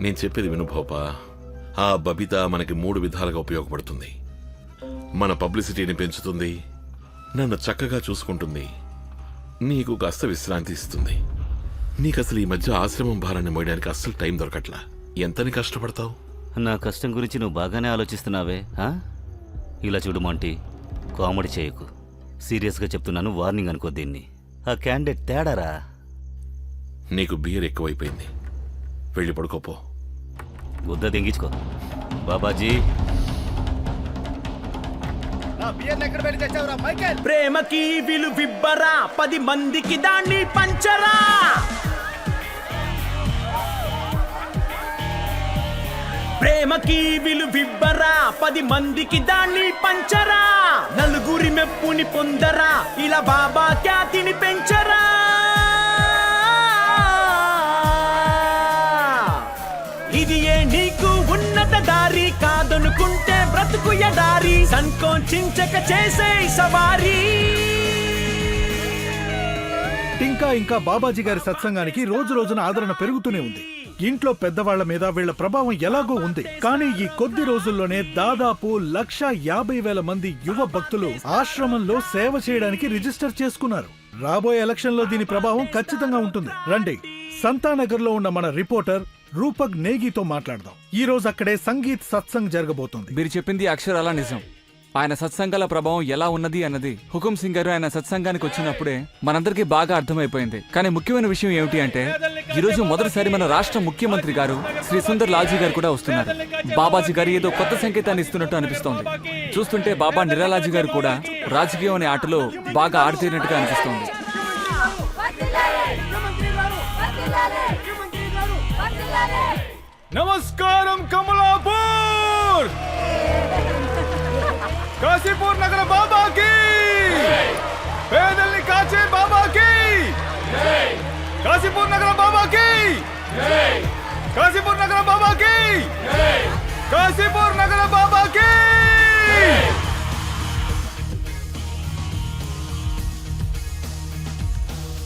నేను చెప్పేది విను భోపా. ఆ బబిత మనకి 3 విధాలుగా ఉపయోగపడుతుంది. మన పబ్లిసిటీని పెంచుతుంది, నన్ను చక్కగా చూసుకుంటుంది, నీకు కాస్త విశ్రాంతి ఇస్తుంది. నీకు అసలు ఈ మధ్య ఆశ్రమం భారాన్ని మోయడానికి అస్సలు టైం దొరకట్లా. ఎంతని కష్టపడతావు? నా కష్టం గురించి నువ్వు బాగానే ఆలోచిస్తున్నావే. ఇలా చూడు మాంటీ, కామెడీ చేయకు. సీరియస్గా చెప్తున్నాను, వార్నింగ్ అనుకో దీన్ని. ఆ క్యాండిడేట్ తేడారా. నీకు బియర్ ఎక్కువైపోయింది, వెళ్ళి పడుకోపో. గుద్ద దింగించుకో. బాబాజీ, ప్రేమకి విలువిబ్బరా, 10 మందికి దాన్ని పంచరా. ప్రేమకి విలువిబ్బరా, 10 మందికి దాన్ని పంచరా. నలుగురి మెప్పుని పొందరా, ఇలా బాబా ఖ్యాతిని పెంచరా. ఇది ఏ నీకు ఉన్నత దారి, కాదనుకుంటే బ్రతుకు ఎడారి. సంకోచించక చేసే సవారీ. ఇంకా బాబాజీ గారి సత్సంగానికి రోజు రోజున ఆదరణ పెరుగుతూనే ఉంది. ఇంట్లో పెద్దవాళ్ల మీద వీళ్ల ప్రభావం ఎలాగో ఉంది. కానీ ఈ కొద్ది రోజుల్లోనే దాదాపు 1,50,000 మంది యువ భక్తులు ఆశ్రమంలో సేవ చేయడానికి రిజిస్టర్ చేసుకున్నారు. రాబోయే ఎలక్షన్ లో దీని ప్రభావం ఖచ్చితంగా ఉంటుంది. రండి, సంతానగర్ లో ఉన్న మన రిపోర్టర్ రూపక్ నేగితో మాట్లాడదాం. ఈ రోజు అక్కడే సంగీత్ సత్సంగ్ జరగబోతుంది. మీరు చెప్పింది అక్షరాల నిజం. ఆయన సత్సంగాల ప్రభావం ఎలా ఉన్నది అన్నది హుకుం సింగ్ గారు ఆయన సత్సంగానికి వచ్చినప్పుడే మనందరికీ బాగా అర్థమైపోయింది. కానీ ముఖ్యమైన విషయం ఏమిటి అంటే, ఈ రోజు మొదటిసారి మన రాష్ట్ర ముఖ్యమంత్రి గారు శ్రీ సుందర్ లాల్జీ గారు కూడా వస్తున్నారు. బాబాజీ గారు ఏదో కొత్త సంకేతాన్ని ఇస్తున్నట్టు అనిపిస్తోంది. చూస్తుంటే బాబా నిరాలాజీ గారు కూడా రాజకీయం అనే ఆటలో బాగా ఆడితేరినట్టుగా అనిపిస్తోంది. నమస్కారం కమలాపూర్, కాశీపూర్ నగర బాబాకి, పేదల్ని కాచే బాబాకి, కాశీపూర్ నగర బాబాకి, కాశీపూర్ నగర బాబాకి, కాశీపూర్ నగర బాబాకి.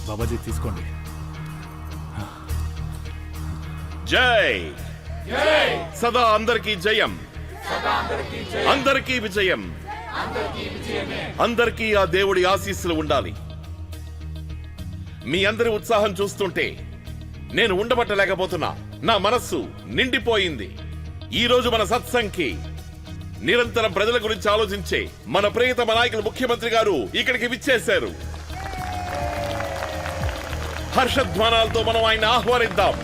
బాబాజీ తీసుకోండి. జై సదా అందరికీ జయం, అందరికీ విజయం, అందరికీ ఆ దేవుడి ఆశీస్సులు ఉండాలి. మీ అందరి ఉత్సాహం చూస్తుంటే నేను ఉండబట్టలేకపోతున్నా. నా మనస్సు నిండిపోయింది. ఈ రోజు మన సత్సంగ్కి నిరంతరం ప్రజల గురించి ఆలోచించే మన ప్రియతమ నాయకులు ముఖ్యమంత్రి గారు ఇక్కడికి విచ్చేశారు. హర్షధ్వానాలతో మనం ఆయన ఆహ్వానిద్దాం.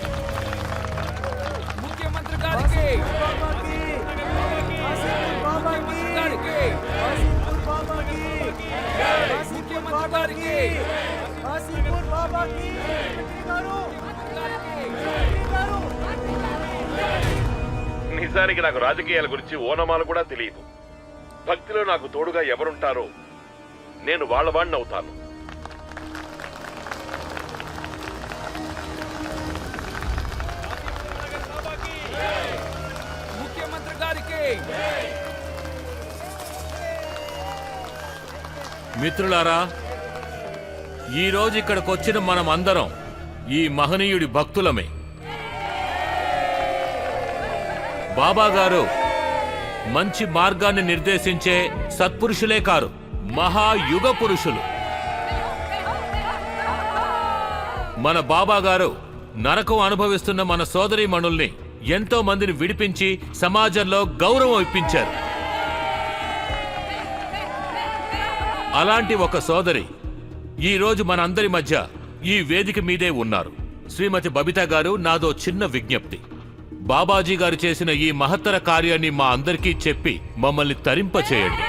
నిజానికి నాకు రాజకీయాల గురించి ఓనమాలు కూడా తెలియదు. భక్తిలో నాకు తోడుగా ఎవరుంటారో నేను వాళ్ళ వాడిని అవుతాను. మిత్రులారా, ఈరోజు ఇక్కడికొచ్చిన మనం అందరం ఈ మహనీయుడి భక్తులమే. బాబా గారు మంచి మార్గాన్ని నిర్దేశించే సత్పురుషులే కారు, మహాయుగ పురుషులు. మన బాబా గారు నరకం అనుభవిస్తున్న మన సోదరీమణుల్ని ఎంతో మందిని విడిపించి సమాజంలో గౌరవం ఇప్పించారు. అలాంటి ఒక సోదరి ఈ రోజు మనందరి మధ్య ఈ వేదిక మీదే ఉన్నారు. శ్రీమతి బబితా గారు, నాదో చిన్న విజ్ఞప్తి. బాబాజీ గారు చేసిన ఈ మహత్తర కార్యాన్ని మా అందరికీ చెప్పి మమ్మల్ని తరింపచేయండి.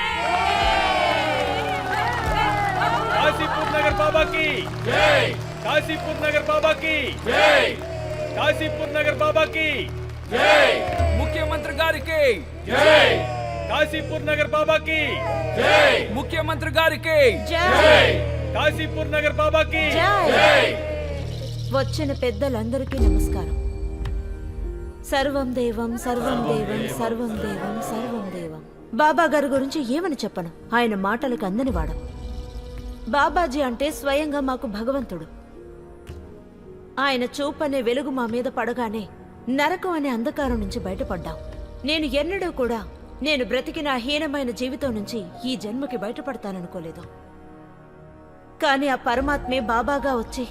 కాశీపూర్ నగర్ బాబాకి జై, కాశీపూర్ నగర్ బాబాకి జై, కాశీపూర్ నగర్ బాబాకి జై, ముఖ్యమంత్రి గారికి జై, కాశీపూర్ నగర్ బాబాకి జై, ముఖ్యమంత్రి గారికి జై, కాశీపూర్ నగర్ బాబాకి జై. వచ్చిన పెద్దలందరికీ నమస్కారం. సర్వం దేవం సర్వం దేవం సర్వం దేవం సర్వం దేవం. బాబా గారి గురించి ఏమని చెప్పను, ఆయన మాటలకు అందనివాడం. బాబాజీ అంటే స్వయంగా మాకు భగవంతుడు. ఆయన చూపనే వెలుగు మా మీద పడగానే నరకం అనే అంధకారం నుంచి బయటపడ్డాం. నేను ఎన్నడూ కూడా నేను బ్రతికిన హీనమైన జీవితం నుంచి ఈ జన్మకి బయటపడతాననుకోలేదు. కానీ ఆ పరమాత్మే బాబాగా వచ్చి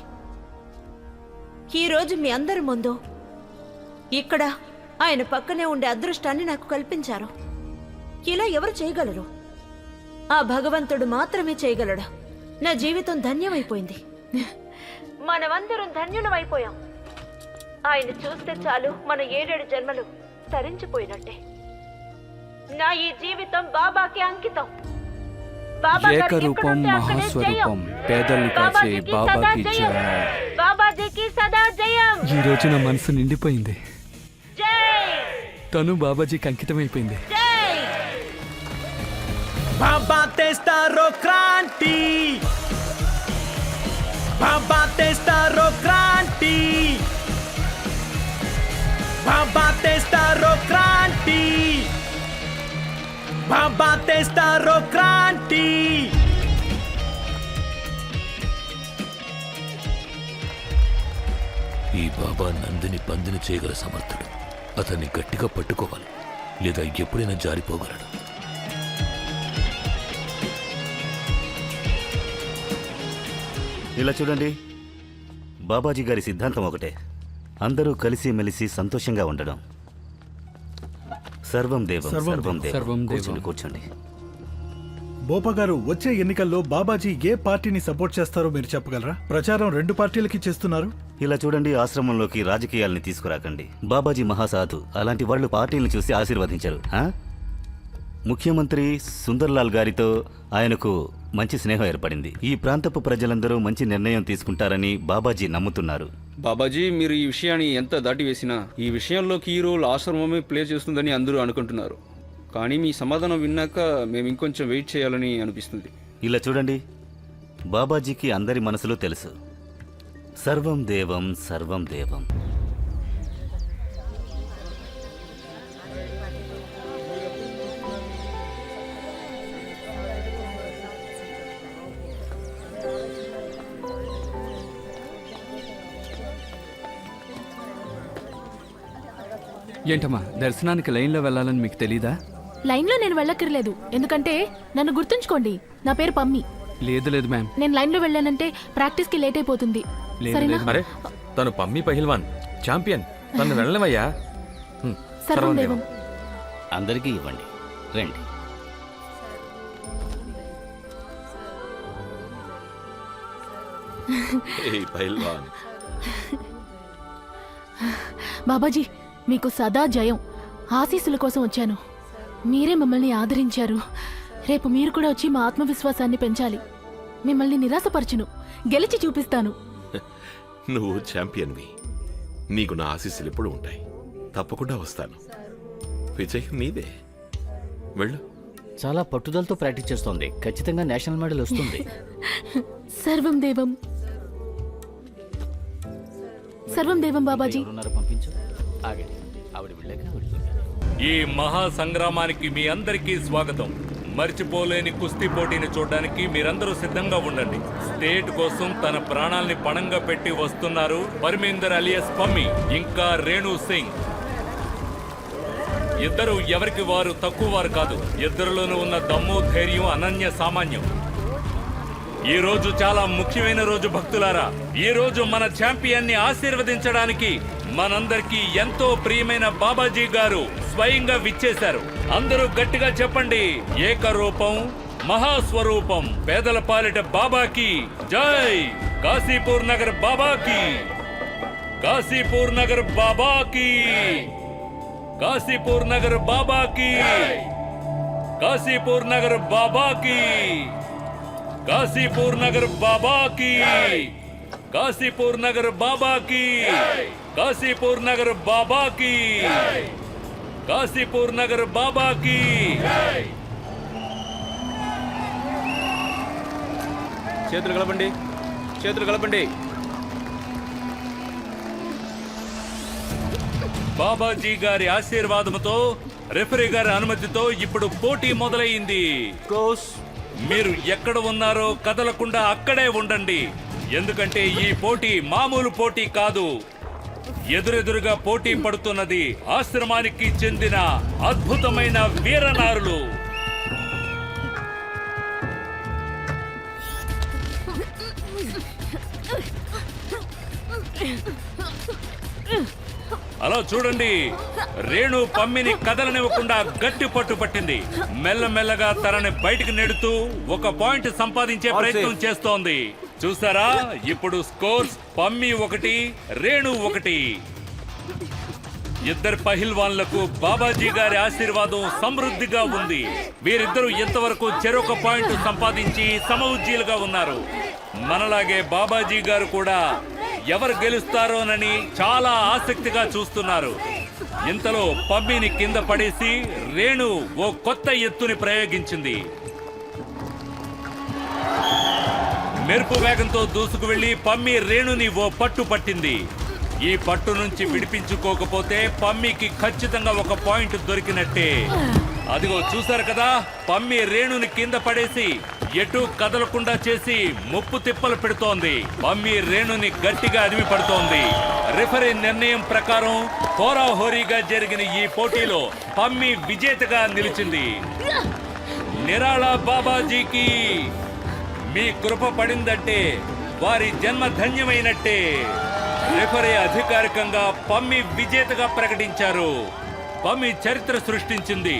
ఈరోజు మీ అందరి ముందు ఇక్కడ ఆయన పక్కనే ఉండే అదృష్టాన్ని నాకు కల్పించారు. ఇలా ఎవరు చేయగలరు? ఆ భగవంతుడు మాత్రమే చేయగలడు. నా జీవితం ధన్యమైపోయింది. మనమందరం ధన్యులమైపోయాం. ఆయన చూస్తే చాలు మన 7 జన్మలు తరించిపోయినట్టే. నా ఈ జీవితం బాబాకి అంకితం. బాబా గారు ఏకరూపం ఎక్కడుంటే అక్కడే మహాస్వరూపం జయం. పేదల్ని కాచే బాబాజీకి సదా బాబాకి జయం. జయ. బాబాజీకి సదా జయం. ఈ రోజు నా మనసు నిండిపోయింది. జై తను బాబాజీకి అంకితమైపోయింది. జై. బాబా తెస్తారో క్రాంతి, బాబా తెస్తారో క్రాంతి, బాబా తెస్తారో క్రాంతి, బాబా తెస్తారో క్రాంతి. ఈ బాబా నందిని పందిని చేయగల సమర్థుడు. అతన్ని గట్టిగా పట్టుకోవాలి, లేదా ఎప్పుడైనా జారిపోగలడు. ఇలా చూడండి, బాబాజీ గారి సిద్ధాంతం ఒకటే, అందరూ కలిసిమెలిసి సంతోషంగా ఉండడం. సర్వం దేవం సర్వం దేవం. కూర్చోండి కూర్చోండి. బోపా గారు, వచ్చే ఎన్నికల్లో బాబాజీ ఏ పార్టీని సపోర్ట్ చేస్తారో మీరు చెప్పగలరా? ప్రచారం 2 పార్టీలకి చేస్తున్నారు. ఇలా చూడండి, ఆశ్రమంలోకి రాజకీయాల్ని తీసుకురాకండి. బాబాజీ మహాసాధు, అలాంటి వాళ్ళు పార్టీలను చూసి ఆశీర్వదించరు. ముఖ్యమంత్రి సుందర్లాల్ గారితో ఆయనకు మంచి స్నేహం ఏర్పడింది. ఈ ప్రాంతపు ప్రజలందరూ మంచి నిర్ణయం తీసుకుంటారని బాబాజీ నమ్ముతున్నారు. బాబాజీ, మీరు ఈ విషయాన్ని ఎంత దాటివేసినా ఈ విషయంలో కీ రోల్ ఆశ్రమమే ప్లే చేస్తుందని అందరూ అనుకుంటున్నారు. కానీ మీ సమాధానం విన్నాక మేము ఇంకొంచెం వెయిట్ చేయాలని అనిపిస్తుంది. ఇలా చూడండి, బాబాజీకి అందరి మనసులో తెలుసు, సర్వం దేవం సర్వం దేవం. ఏంటమ్మా, దర్శనానికి లైన్లో వెళ్ళాలని మీకు తెలీదా? లైన్లో నేను వెళ్ళక్కర్లేదు, ఎందుకంటే నన్ను గుర్తుంచుకోండి, నా పేరు పమ్మి. లేదు లేదు మ్యామ్. నేను లైన్లో వెళ్ళానంటే ప్రాక్టీస్కి లేట్ అయిపోతుంది. లేదు సరేనా? లేదు. అరే, తను పమ్మి పహిల్వాన్ ఛాంపియన్, తను వెళ్ళవయ్యా. సర్వం దేవం. అందరికీ ఇవ్వండి, రండి. ఏయ్ పహిల్వాన్, బాబాజీ, మీకు సదా జయం. ఆశీస్సుల కోసం వచ్చాను. మీరే మమ్మల్ని ఆదరించారు. రేపు మీరు కూడా వచ్చి మా ఆత్మవిశ్వాసాన్ని పెంచాలి. మిమ్మల్ని నిరాశపరచును, గెలిచి చూపిస్తాను. నువ్వు ఛాంపియన్వి. నీకు నా ఆశీస్సులు ఎప్పుడు ఉంటాయి. తప్పకుండా వస్తాను. విజయం నీదే. వెళ్ళు. చాలా పట్టుదలతో ప్రాక్టీస్ చేస్తోంది. ఖచ్చితంగా నేషనల్ మెడల్ వస్తుంది. సర్వం దేవం సర్వం దేవం. బాబాజీ, పంపించు. ఆగండి, ఆవిడ వెళ్ళాక ఈ మహా సంగ్రామానికి మీ అందరికీ స్వాగతం. మర్చిపోలేని కుస్తీ పోటీని చూడడానికి మీరందరూ సిద్ధంగా ఉండండి. స్టేట్ కోసం తన ప్రాణాల్ని పణంగా పెట్టి వస్తున్నారు పరమేందర్ అలియస్ పమ్మి, ఇంకా రేణు సింగ్. ఇద్దరు ఎవరికి వారు తక్కువ వారు కాదు. ఇద్దరిలోనూ ఉన్న దమ్ము, ధైర్యం అనన్య సామాన్యం. ఈ రోజు చాలా ముఖ్యమైన రోజు భక్తులారా. ఈ రోజు మన ఛాంపియన్ ని ఆశీర్వదించడానికి మనందరికీ ఎంతో ప్రియమైన బాబాజీ గారు స్వయంగా విచ్చేశారు. అందరూ గట్టిగా చెప్పండి, ఏకరూపం మహాస్వరూపం పేదల పాలిట బాబాకి జై. కాశీపూర్ నగర్ బాబాకి, కాశీపూర్ నగర్ బాబాకి, కాశీపూర్ నగర్ బాబాకి, కాశీపూర్ నగర్ బాబాకి, కాశీపూర్ నగర్ బాబాకి, కాశీపూర్ నగర్ బాబాకి, కాశీపూర్ నగర్ బాబాకి, కాశీపూర్ నగర్ బాబాకి. చేతులు కలపండి, చేతులు కలపండి. బాబాజీ గారి ఆశీర్వాదంతో, రెఫరీ గారి అనుమతితో ఇప్పుడు పోటీ మొదలైంది. మీరు ఎక్కడ ఉన్నారో కదలకుండా అక్కడే ఉండండి. ఎందుకంటే ఈ పోటీ మామూలు పోటీ కాదు. ఎదురెదురుగా పోటీ పడుతున్నది ఆశ్రమానికి చెందిన అద్భుతమైన వీరనారులు. అలా చూడండి, రేణు పమ్మిని కదలనివ్వకుండా గట్టి పట్టు పట్టింది. మెల్లమెల్లగా తనని బయటికి నెడుతూ ఒక పాయింట్ సంపాదించే ప్రయత్నం చేస్తోంది. చూసారా, ఇప్పుడు స్కోర్స్ పమ్మి 1, రేణు 1. ఇద్దరు పహిల్వాన్లకు బాబాజీ గారి ఆశీర్వాదం సమృద్ధిగా ఉంది. వీరిద్దరూ ఇంతవరకు చెరొక పాయింట్ సంపాదించి సమఉజ్జీలుగా ఉన్నారు. మనలాగే బాబాజీ గారు కూడా ఎవరు గెలుస్తారోనని చాలా ఆసక్తిగా చూస్తున్నారు. ఇంతలో పమ్మిని కింద పడేసి రేణు ఓ కొత్త ఎత్తుని ప్రయోగించింది. మెరుపు వేగంతో దూసుకు వెళ్లి పమ్మి రేణుని ఓ పట్టు పట్టింది. ఈ పట్టు నుంచి విడిపించుకోకపోతే పమ్మికి ఖచ్చితంగా ఒక పాయింట్ దొరికినట్టే. అదిగో చూసారు కదా, పమ్మి రేణుని కింద పడేసి ఎటు కదలకుండా చేసి ముప్పు తిప్పలు పెడుతోంది. పమ్మి రేణుని గట్టిగా అదిమి పడుతోంది. రిఫరీ నిర్ణయం ప్రకారం హోరాహోరీగా జరిగిన ఈ పోటీలో పమ్మి విజేతగా నిలిచింది. నిరాళ బాబాజీకి మీ కృప పడిందంటే వారి జన్మ ధన్యమైనట్టే. రిఫరీ అధికారికంగా పమ్మి విజేతగా ప్రకటించారు. పమ్మి చరిత్ర సృష్టించింది.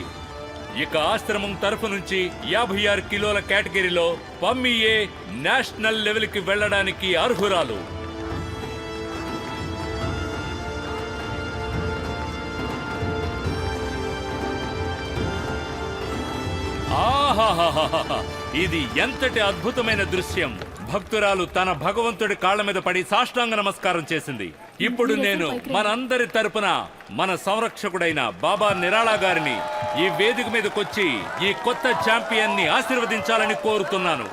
ఇక ఆశ్రమం తరఫు నుంచి 56 కిలోల కేటగిరీలో పమ్మియే నేషనల్ లెవెల్కి వెళ్ళడానికి అర్హురాలు. ఆహాహాహా, ఇది ఎంతటి అద్భుతమైన దృశ్యం. భక్తురాలు తన భగవంతుడి కాళ్ల మీద పడి సాష్టాంగ నమస్కారం చేసింది. ఇప్పుడు నేను మనందరి తరపున మన సంరక్షకుడైన బాబా నిరాళా గారిని ఈ వేదిక మీదకొచ్చి ఈ కొత్త ఛాంపియన్ ని ఆశీర్వదించాలని కోరుతున్నాను.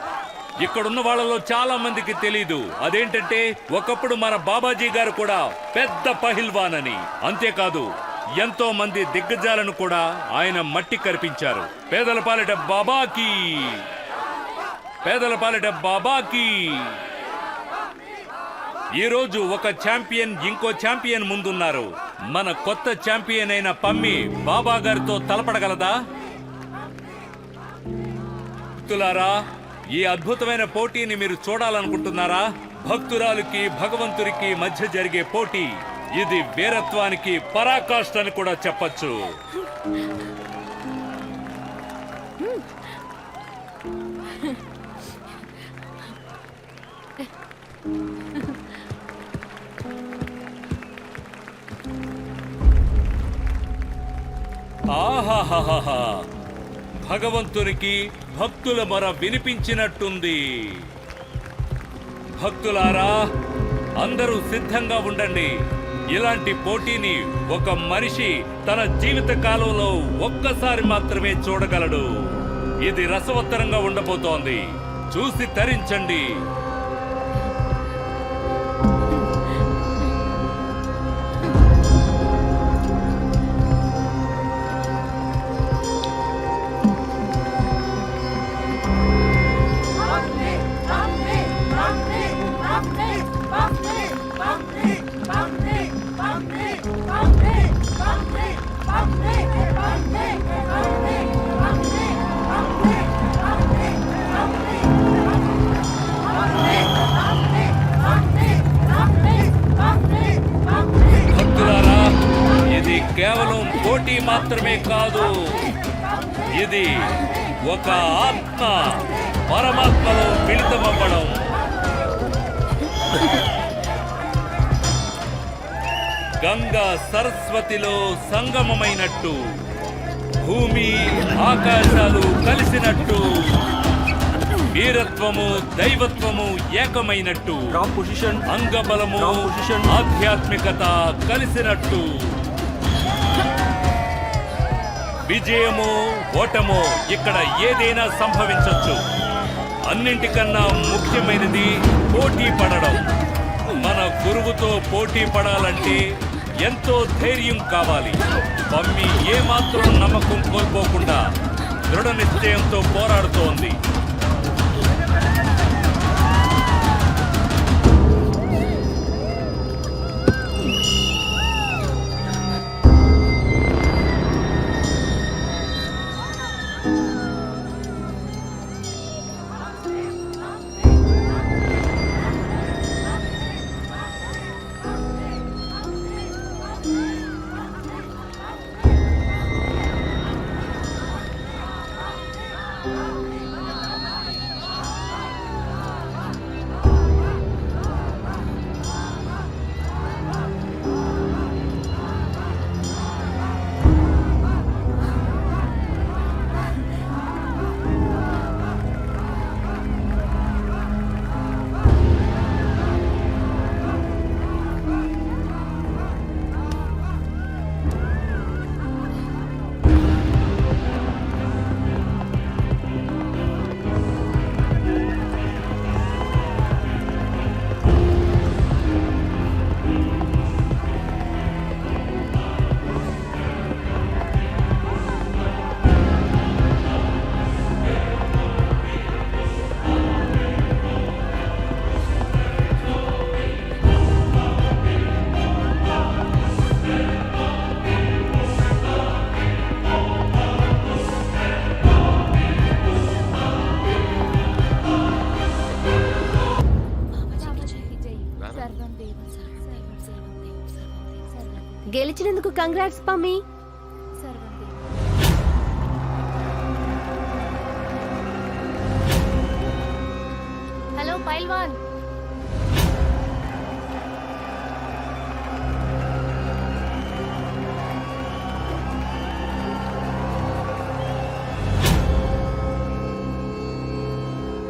ఇక్కడున్న వాళ్ళలో చాలా మందికి తెలీదు, అదేంటంటే ఒకప్పుడు మన బాబాజీ గారు కూడా పెద్ద పహిల్వాన్ అని. అంతేకాదు, ఎంతో మంది దిగ్గజాలను కూడా ఆయన మట్టి కరిపించారు. పేదల పాలిట బాబాకి, పేదల పాలిట బాబాకి. ఈ రోజు ఒక ఛాంపియన్ ఇంకో ఛాంపియన్ ముందున్నారు. మన కొత్త ఛాంపియన్ అయిన పమ్మి బాబా గారితో తలపడగలదా? భక్తులారా, ఈ అద్భుతమైన పోటీని మీరు చూడాలనుకుంటున్నారా? భక్తురాలికి భగవంతుడికి మధ్య జరిగే పోటీ. ఇది వీరత్వానికి పరాకాష్ఠ అని కూడా చెప్పచ్చు. ఆహాహాహా, భగవంతునికి భక్తుల మొర వినిపించినట్టుంది. భక్తులారా, అందరూ సిద్ధంగా ఉండండి. ఇలాంటి పోటీని ఒక మనిషి తన జీవిత కాలంలో ఒక్కసారి మాత్రమే చూడగలడు. ఇది రసవత్తరంగా ఉండబోతోంది. చూసి తరించండి. భక్తులారా, ఇది కేవలం పోటీ మాత్రమే కాదు. ఇది ఒక ఆత్మ పరమాత్మలో మిళితమవ్వడం. గంగా సరస్వతిలో సంగమమైనట్టు, భూమి ఆకాశాలు కలిసినట్టు, వీరత్వము దైవత్వము ఏకమైనట్టు, అంగబలము ఆధ్యాత్మికత కలిసినట్టు, విజయము ఓటము ఇక్కడ ఏదైనా సంభవించొచ్చు. అన్నింటికన్నా ముఖ్యమైనది పోటీ పడడం. మన గురువుతో పోటీ పడాలంటే ఎంతో ధైర్యం కావాలి. పమ్మి ఏమాత్రం నమ్మకం కోల్పోకుండా దృఢ నిశ్చయంతో పోరాడుతోంది. కంగ్రాట్స్ పమ్మి. హలో పైల్వాన్.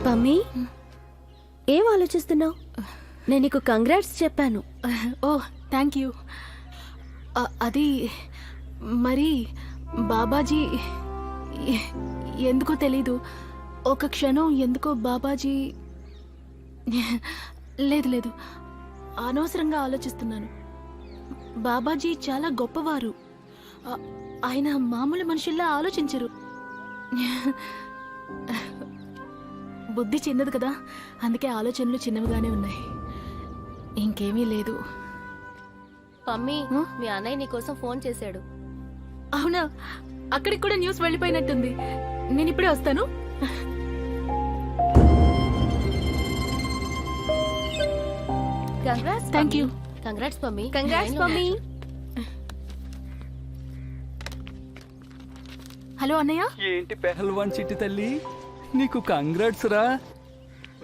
పమ్మి, ఏం ఆలోచిస్తున్నావు? నేను నీకు కంగ్రాట్స్ చెప్పాను. ఓ థ్యాంక్ యూ. అది మరి బాబాజీ ఎందుకో తెలీదు, ఒక క్షణం ఎందుకో బాబాజీ లేదు అనవసరంగా ఆలోచిస్తున్నాను. బాబాజీ చాలా గొప్పవారు. ఆయన మామూలు మనుషుల్లా ఆలోచించరు. బుద్ధి చిన్నది కదా, అందుకే ఆలోచనలు చిన్నవిగానే ఉన్నాయి. ఇంకేమీ లేదు. పమ్మి, మీ అన్నయ్య నీ కోసం ఫోన్ చేశాడు. అవునా? అక్కడికి కూడా న్యూస్ వెళ్ళిపోయినట్టుంది. నేను ఇప్పుడే వస్తాను. Congrats. Thank you. Congrats Pammi. Congrats Pammi. Hello అన్నయ్య. ఏంటి పెహల్వాన్ చిట్టి తల్లి, నీకు కంగ్రాట్స్ రా.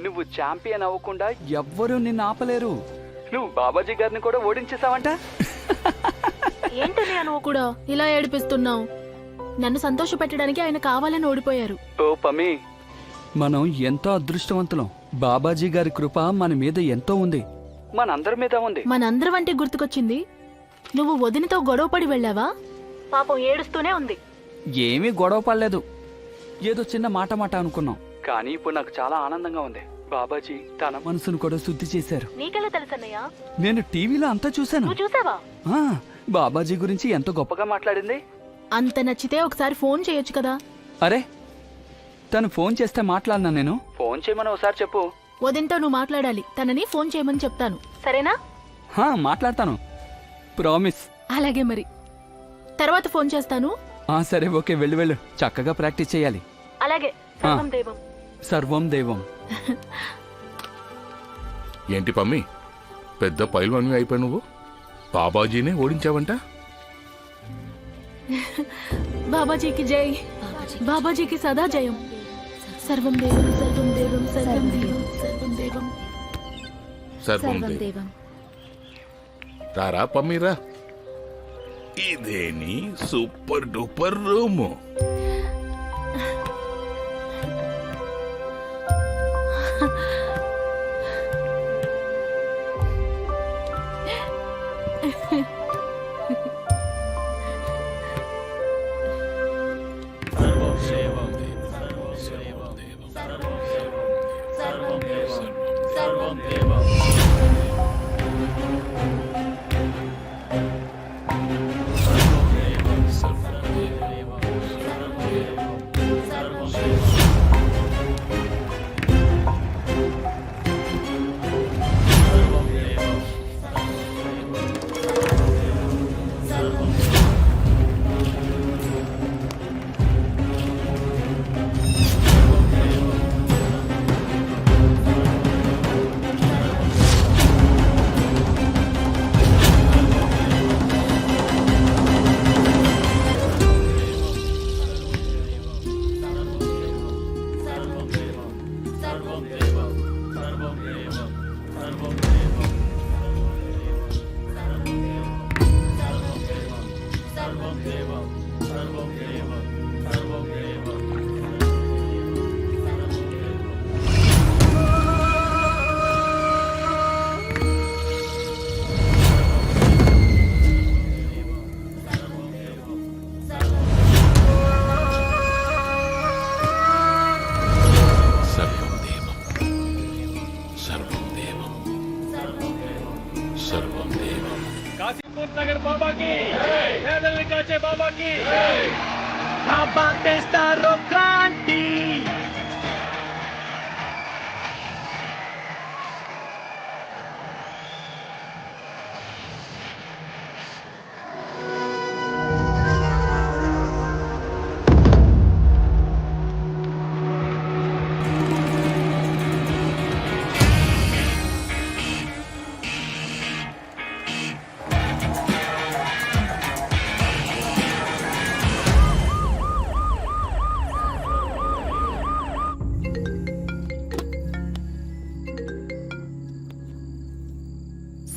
నువ్వు ఛాంపియన్ అవ్వకుండా ఎవ్వరూ నిన్ను ఆపలేరు. నువ్వు బాబాజీ గారిని కూడా ఓడించేసావంట. ఏంటన్నయ్య నువ్వు కూడా ఇలా ఏడిపిస్తున్నావు? నన్ను సంతోష పెట్టడానికి ఆయన కావాలని ఓడిపోయారు. ఓ పమి, మనం ఎంతో అదృష్టవంతులం. బాబాజీ గారి కృప మన మీద ఎంతో ఉంది, మనందరి మీద ఉంది. మనందరం అంటే గుర్తుకొచ్చింది, నువ్వు వదినతో గొడవపడి వెళ్ళావా? పాపం ఏడుస్తూనే ఉంది. ఏమీ గొడవ పడలేదు, ఏదో చిన్న మాట అనుకున్నాం. కానీ ఇప్పుడు నాకు చాలా ఆనందంగా ఉంది. బాబాజీ తన మనసును కూడా శుద్ధి చేశారు. నీకెలా తెలుసన్నయ్య? నేను టీవీలో అంతా చూశాను. నువ్వు చూసావా? ఆ, బాబాజీ గురించి ఎంతో గొప్పగా మాట్లాడింది. అంత నచ్చితే ఒకసారి ఫోన్ చేయొచ్చు కదా. అరే, తను ఫోన్ చేస్తే మాట్లాడినా నేను? ఫోన్ చేయమని ఒకసారి చెప్పు. వదినతో నువ్వు మాట్లాడాలి, తనని ఫోన్ చేయమని చెప్తాను, సరేనా? మాట్లాడతాను, ప్రామిస్. అలాగే మరి, తర్వాత ఫోన్ చేస్తాను. సరే, ఓకే, వెళ్ళు. చక్కగా ప్రాక్టీస్ చేయాలి. అలాగే. సర్వం దేవం. సర్వం దేవం. ఏంటి పమ్మి, పెద్ద పైల్వాన్వి అయిపోయి నువ్వు బాబాజీనే ఓడించావంట? బాబాజీకి జై. బాబాజీకి సదా జయం. సర్వం దేవం, సర్వం దేవం, సర్వం దేవం, సర్వం దేవం, సర్వం దేవం. రారా పమ్మిరా, ఇదేని సూపర్ డూపర్ రూము.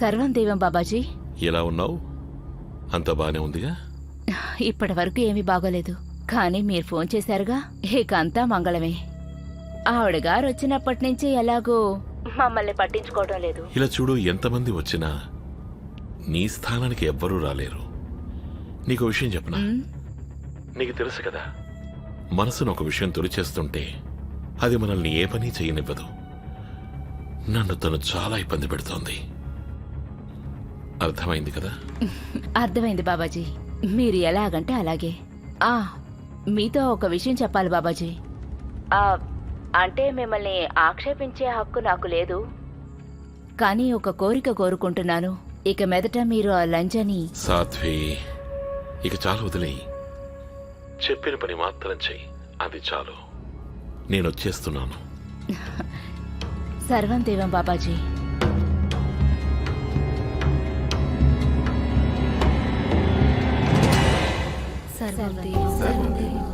సర్వం దేవం బాబాజీ. ఎలా ఉన్నావు? అంత బానే ఉందిగా? ఇప్పటి వరకు ఏమీ బాగోలేదు, కానీ మీరు ఫోన్ చేశారుగా, ఇక అంతా మంగళమే. ఆవిడ గారు వచ్చినప్పటి నుంచి ఎలాగో మమ్మల్ని పట్టించుకోవడం లేదు. ఇలా చూడు, ఎంతమంది వచ్చినా నీ స్థానానికి ఎవ్వరూ రాలేరు. నీకు విషయం చెప్పనా? నీకు తెలుసు కదా, మనసును ఒక విషయం తొలిచేస్తుంటే అది మనల్ని ఏ పని చేయనివ్వదు. నన్ను తను చాలా ఇబ్బంది పెడుతోంది. అర్థమైంది కదా? అర్థమైంది బాబాజీ, మీరు ఎలాగంటే అలాగే. మీతో ఒక విషయం చెప్పాలి బాబాజీ. అంటే మిమ్మల్ని ఆక్షేపించే హక్కు నాకు లేదు, కానీ ఒక కోరిక కోరుకుంటున్నాను. ఇక మీదట మీరు ఆ లంజని... సాధ్వి, ఇక చాలు, వదిలేయి. చెప్పిన పని మాత్రం చెయ్యి, అది చాలు. నేను వచ్చేస్తున్నాను. సర్వం దేవం బాబాజీ. సర్వం దేవం, సర్వం దేవం.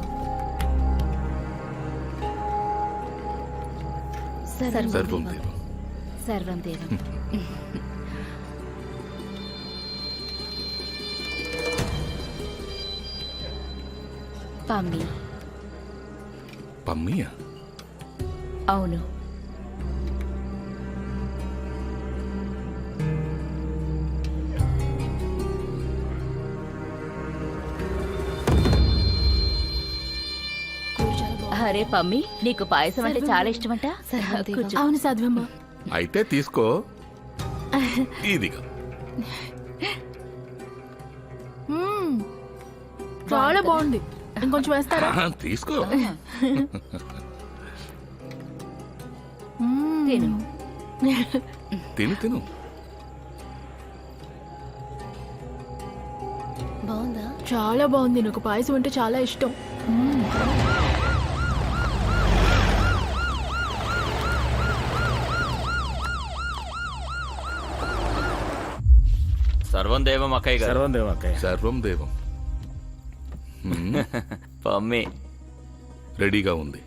సర్వం దేవం, సర్వం దేవం. పమ్మి. పమ్మియా? అవును. అరే పమ్మి, నీకు పాయసం అంటే చాలా ఇష్టమంట. కూర్చో. అవును సాధ్వమ్మ. అయితే తీసుకో. ఇదిగా. చాలా బాగుంది, ఇంకొంచెం వేస్తారా? తీసుకో. తిను. తిను తిను. బాగుందా? చాలా బాగుంది, నాకు పాయసం అంటే చాలా ఇష్టం. సర్వం దేవం అక్కయ్య గారు. సర్వం దేవం అక్కయ్య. సర్వం దేవం. పమ్మి రెడీగా ఉంది.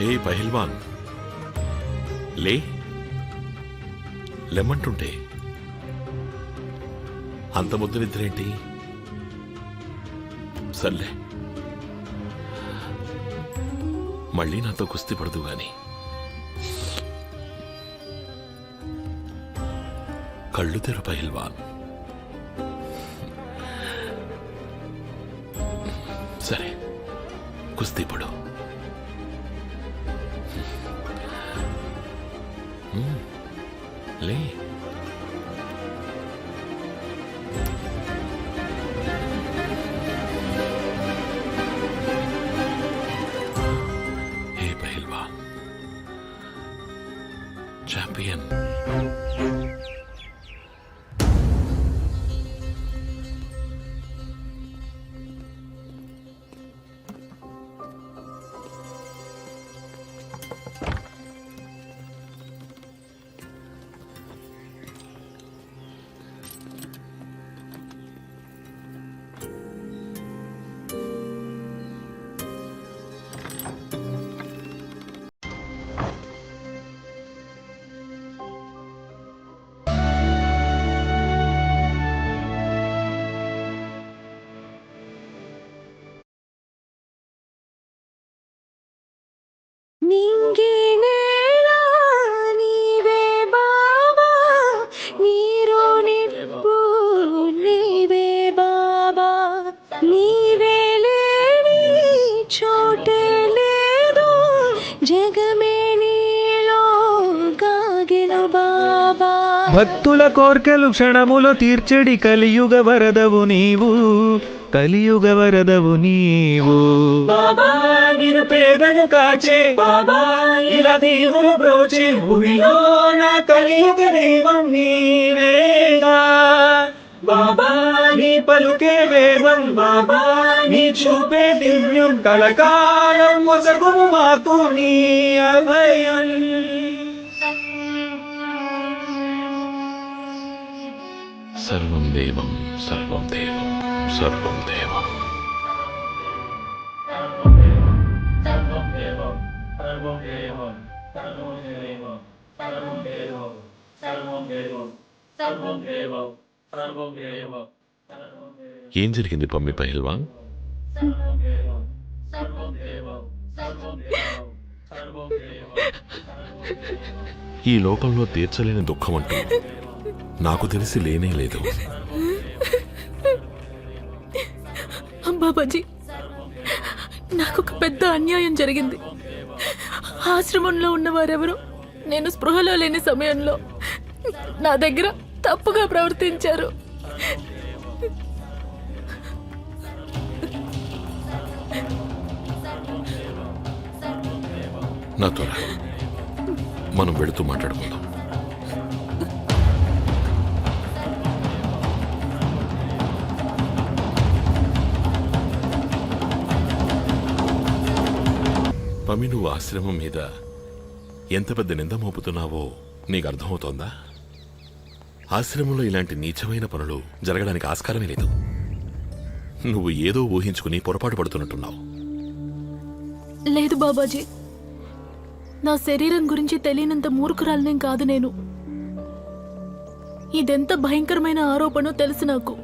హే పహిల్వాన్, లేమంటుంటే అంత ముద్దు నిద్రేంటి? సర్లే, మళ్ళీ నాతో కుస్తీ పడదు గాని. కళ్ళు తెరు పహిల్వాన్. సరే, కుస్తీ పడు. లే. హే పహిల్వాన్, ఛాంపియన్. నింగి నేల నీవే బాబా, నీరు నిప్పు నీవే బాబా, నీవే లేని చోటే లేదు, జగమే నీలో కాగెను బాబా. భక్తుల కోర్కెలు క్షణములో తీర్చెడి కలియుగ వరదవు నీవు, కలియుగ వరదవు నీవు. బాబా నిరుపేదను కాచే బాబా, ఇలా దేవుడు బ్రోచే భూమిలో నా కలియుగ దైవం నీవేగా. బాబా నీ పలుకే వేదం, బాబా నీ చూపే దివ్యం, కలకాలం మొసగుము మాకు నీ అభయం. సర్వం దేవం సర్వం దేవం సర్వం దేవం. ఏం జరిగింది పమ్మి పహిల్వాన్? ఈ లోకంలో తీర్చలేని దుఃఖం అంటూ నాకు తెలిసి లేనే లేదు. బాబాజీ, నాకొక పెద్ద అన్యాయం జరిగింది. ఆశ్రమంలో ఉన్నవారెవరు నేను స్పృహలో లేని సమయంలో నా దగ్గర తప్పుగా ప్రవర్తించారు. నాతో రా, మనం వెళుతూ మాట్లాడుకుందాం. పమి, నువ్వు ఆశ్రమం మీద ఎంత పెద్ద నింద మోపుతున్నావో నీకు అర్థమవుతోందా? ఆశ్రమంలో ఇలాంటి నీచమైన పనులు జరగడానికి ఆస్కారమే లేదు. నువ్వు ఏదో ఊహించుకుని పొరపాటు పడుతున్నట్టున్నావు. లేదు బాబాజీ, నా శరీరం గురించి తెలియనంత మూర్ఖురాలనేం కాదు నేను. ఇదెంత భయంకరమైన ఆరోపణో తెలుసు నాకు,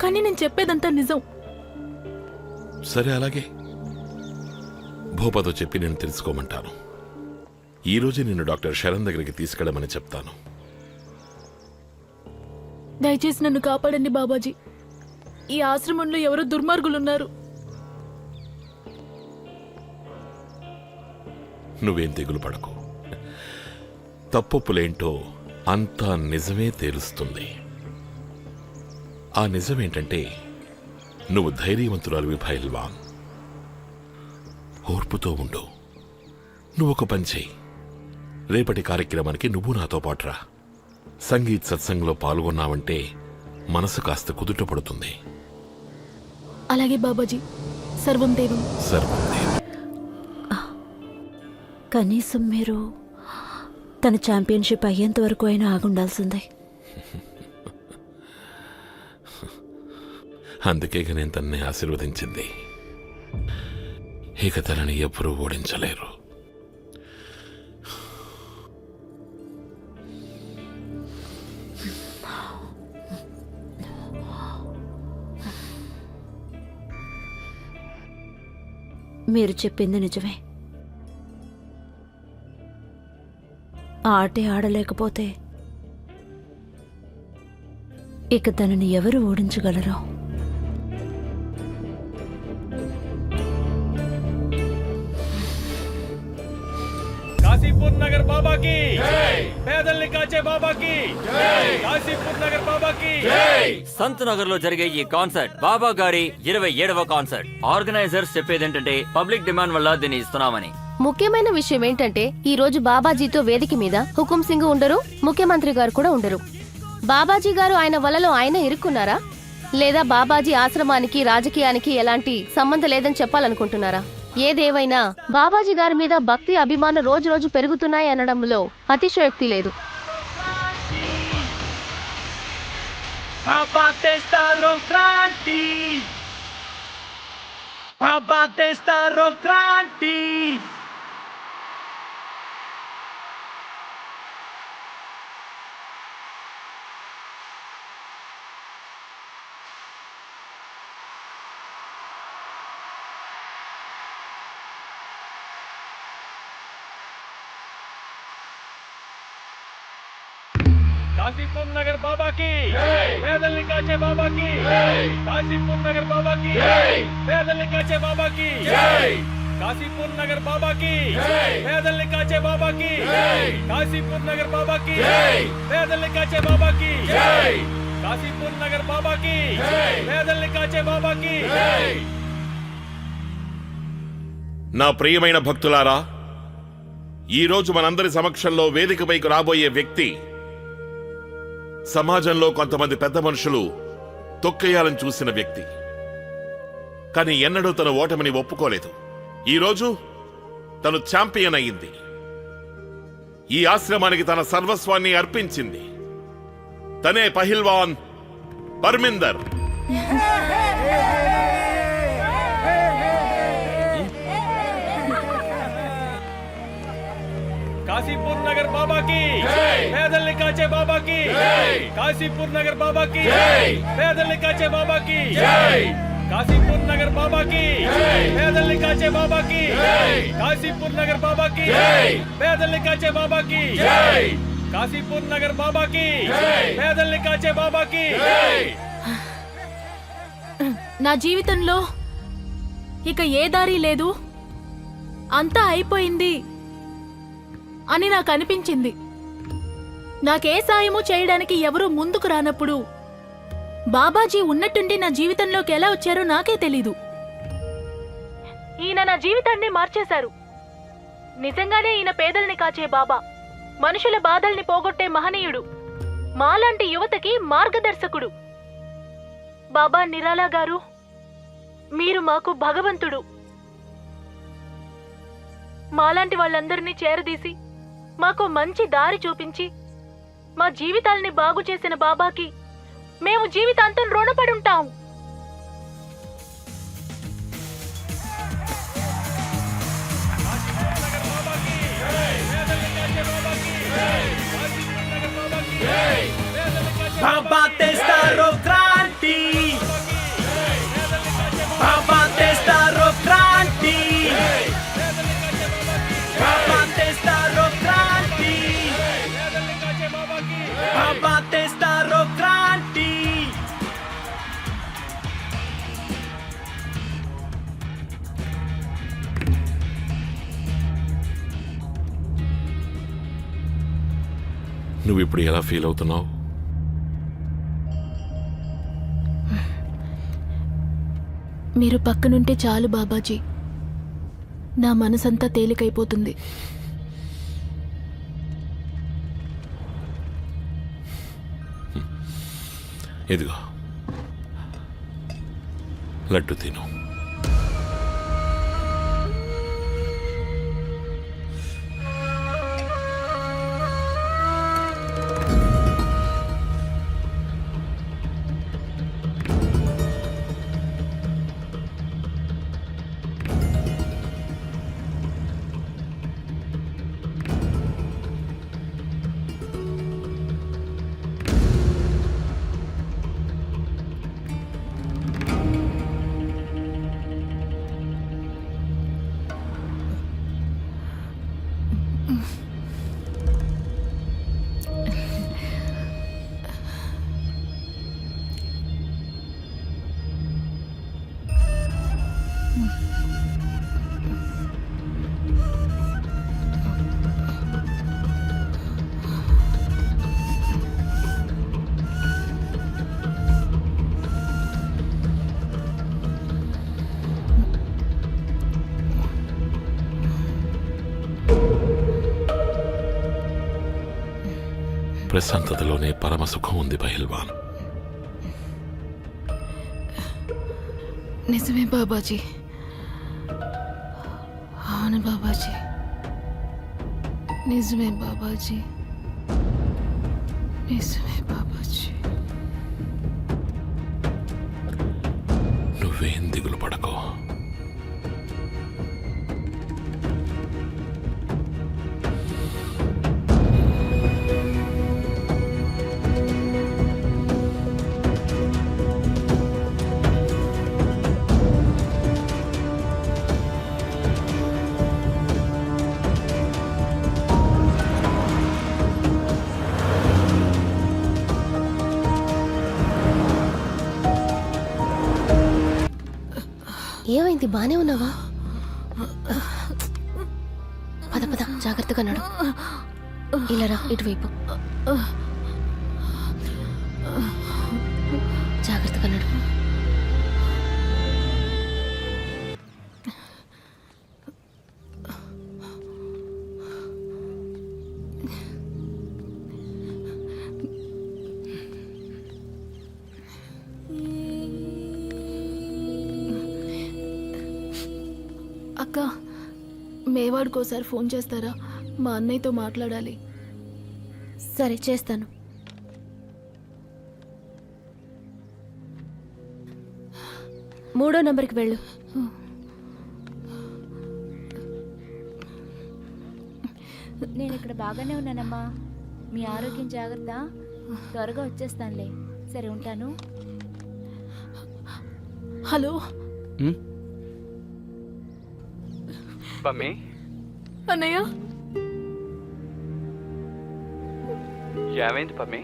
కానీ నేను చెప్పేదంతా నిజం. సరే, అలాగే భోపాతో చెప్పి నేను తెలుసుకోమంటాను. ఈరోజు నిన్ను డాక్టర్ శరణ్ దగ్గరికి తీసుకెళ్ళమని చెప్తాను. దయచేసి నన్ను కాపాడండి బాబాజీ. ఈ ఆశ్రమంలో ఎవరో దుర్మార్గులున్నారు. నువ్వేం తెగులు పడకు. తప్పొప్పులేంటో అంతా నిజమే తేలుస్తుంది. ఆ నిజమేంటంటే నువ్వు ధైర్యవంతురాలివి పహిల్వాన్. ఓర్పుతో ఉండు. నువ్వొక పని చెయ్యి. రేపటి కార్యక్రమానికి నువ్వు నాతో పాటు రా. సంగీత్ సత్సంగంలో పాల్గొన్నావంటే మనసు కాస్త కుదుట పడుతుంది. అలాగే బాబాజీ. సర్వం దేవం. సర్వం దేవం. కనీసం మీరు తన ఛాంపియన్షిప్ అయ్యేంత వరకు అయినా ఆగుండాల్సిందే. అందుకే నేను తన్నే ఆశీర్వదించింది. ఇక తనని ఎప్పుడూ ఓడించలేరు. మీరు చెప్పింది నిజమే. ఆ ఆటే ఆడలేకపోతే ఇక తనని ఎవరు ఓడించగలరో. కాశీపూర్ నగర్ బాబాకి పేదల్ని కాచే బాబాకి కాశీపూర్ నగర్ బాబాకి సంత్ నగర్ లో జరిగే ఈ కాన్సర్ట్ బాబా గారి 27వ కాన్సర్ట్. ఆర్గనైజర్స్ చెప్పేదేంటంటే పబ్లిక్ డిమాండ్ వల్ల దీన్ని ఇస్తున్నామని. ముఖ్యమైన విషయం ఏంటంటే ఈ రోజు బాబాజీతో వేదిక మీద హుకుం సింగ్ ఉండరు, ముఖ్యమంత్రి గారు కూడా ఉండరు. బాబాజీ గారు ఆయన వలలో ఆయన ఇరుక్కున్నారా, లేదా బాబాజీ ఆశ్రమానికి రాజకీయానికి ఎలాంటి సంబంధం లేదని చెప్పాలనుకుంటున్నారా? ఏదేవైనా బాబాజీ గారి మీద భక్తి అభిమానం రోజు రోజు పెరుగుతున్నాయి అనడంలో అతిశయోక్తి లేదు. కాశీపూర్ నగర్ బాబాకి పేదల్ని కాచే బాబాకి కాశీపూర్ నగర్ బాబాకి పేదల్ని కాచే బాబాకి కాశీపూర్ నగర్ బాబాకి పేదల్ని కాచే బాబాకి కాశీపూర్ నగర్ బాబాకి పేదల్ని కాచే బాబాకి కాశీపూర్ నగర్ బాబాకి పేదల్ని కాచే బాబాకి. నా ప్రియమైన భక్తులారా, ఈరోజు మనందరి సమక్షంలో వేదికపైకి రాబోయే వ్యక్తి సమాజంలో కొంతమంది పెద్ద మనుషులు తొక్కేయాలని చూసిన వ్యక్తి. కానీ ఎన్నడూ తన ఓటమిని ఒప్పుకోలేదు. ఈరోజు తను ఛాంపియన్ అయ్యింది. ఈ ఆశ్రమానికి తన సర్వస్వాన్ని అర్పించింది. తనే పహిల్వాన్ పర్మిందర్. కాశీపూర్ నగర్ బాబాకి పేదల్ని కాచే బాబాకి కాశీపూర్ నగర్ బాబాకి పేదల్ని కాచే బాబాకి కాశీపూర్ నగర్ బాబాకి పేదల్ని కాచే బాబాకి కాశీపూర్ నగర్ బాబాకి పేదల్ని కాచే బాబాకి కాశీపూర్ నగర్ బాబాకి పేదల్ని కాచే బాబాకి. నా జీవితంలో ఇక ఏ దారి లేదు, అంతా అయిపోయింది అని నాకు అనిపించింది. నాకే సాయము చేయడానికి ఎవరూ ముందుకు రానప్పుడు బాబాజీ ఉన్నట్టుండి నా జీవితంలోకి ఎలా వచ్చారో నాకే తెలీదు. ఈయన నా జీవితాన్ని మార్చేశారు. నిజంగానే ఈయన పేదల్ని కాచే బాబా, మనుషుల బాధల్ని పోగొట్టే మహనీయుడు, మాలాంటి యువతకి మార్గదర్శకుడు. బాబా నిరాలా గారు, మీరు మాకు భగవంతుడు. మాలాంటి వాళ్ళందరినీ చేరదీసి మాకు మంచి దారి చూపించి మా జీవితాల్ని బాగు చేసిన బాబాకి మేము జీవితాంతం రుణపడి ఉంటాం. బాబా తెస్తారో క్రాంతి, బాబా తెస్తారో క్రాంతి, బాబా తెస్తారో క్రాంతి, బాబా తెస్తారో క్రాంతి. నువ్విప్పుడు ఎలా ఫీల్ అవుతున్నావు? మీరు పక్కనుంటే చాలు బాబాజీ, నా మనసంతా తేలికైపోతుంది. ఇదిగో లడ్డు తిను. ప్రశాంతతలోనే పరమసుఖం ఉంది పహిల్వాన్. నిజమే బాబాజీ. అవును బాబాజీ, నిజమే బాబాజీ, నిజమే బాబాజీ. నువ్వేం దిగులు పడకో. ఏమైంది? బానే ఉన్నావా? పద పద, జాగ్రత్తగా నడు. ఇలా రా, ఇటువైపు. జాగ్రత్తగా నడు. అక్క, మేవాడికోసారి ఫోన్ చేస్తారా? మా అన్నయ్యతో మాట్లాడాలి. సరే, చేస్తాను. మూడో నంబర్కి వెళ్ళు. నేను ఇక్కడ బాగానే ఉన్నానమ్మా. మీ ఆరోగ్యం జాగ్రత్త. త్వరగా వచ్చేస్తానులే. సరే, ఉంటాను. హలో పమ్మి, అన్నయ్య. ఏమైంది పమ్మి?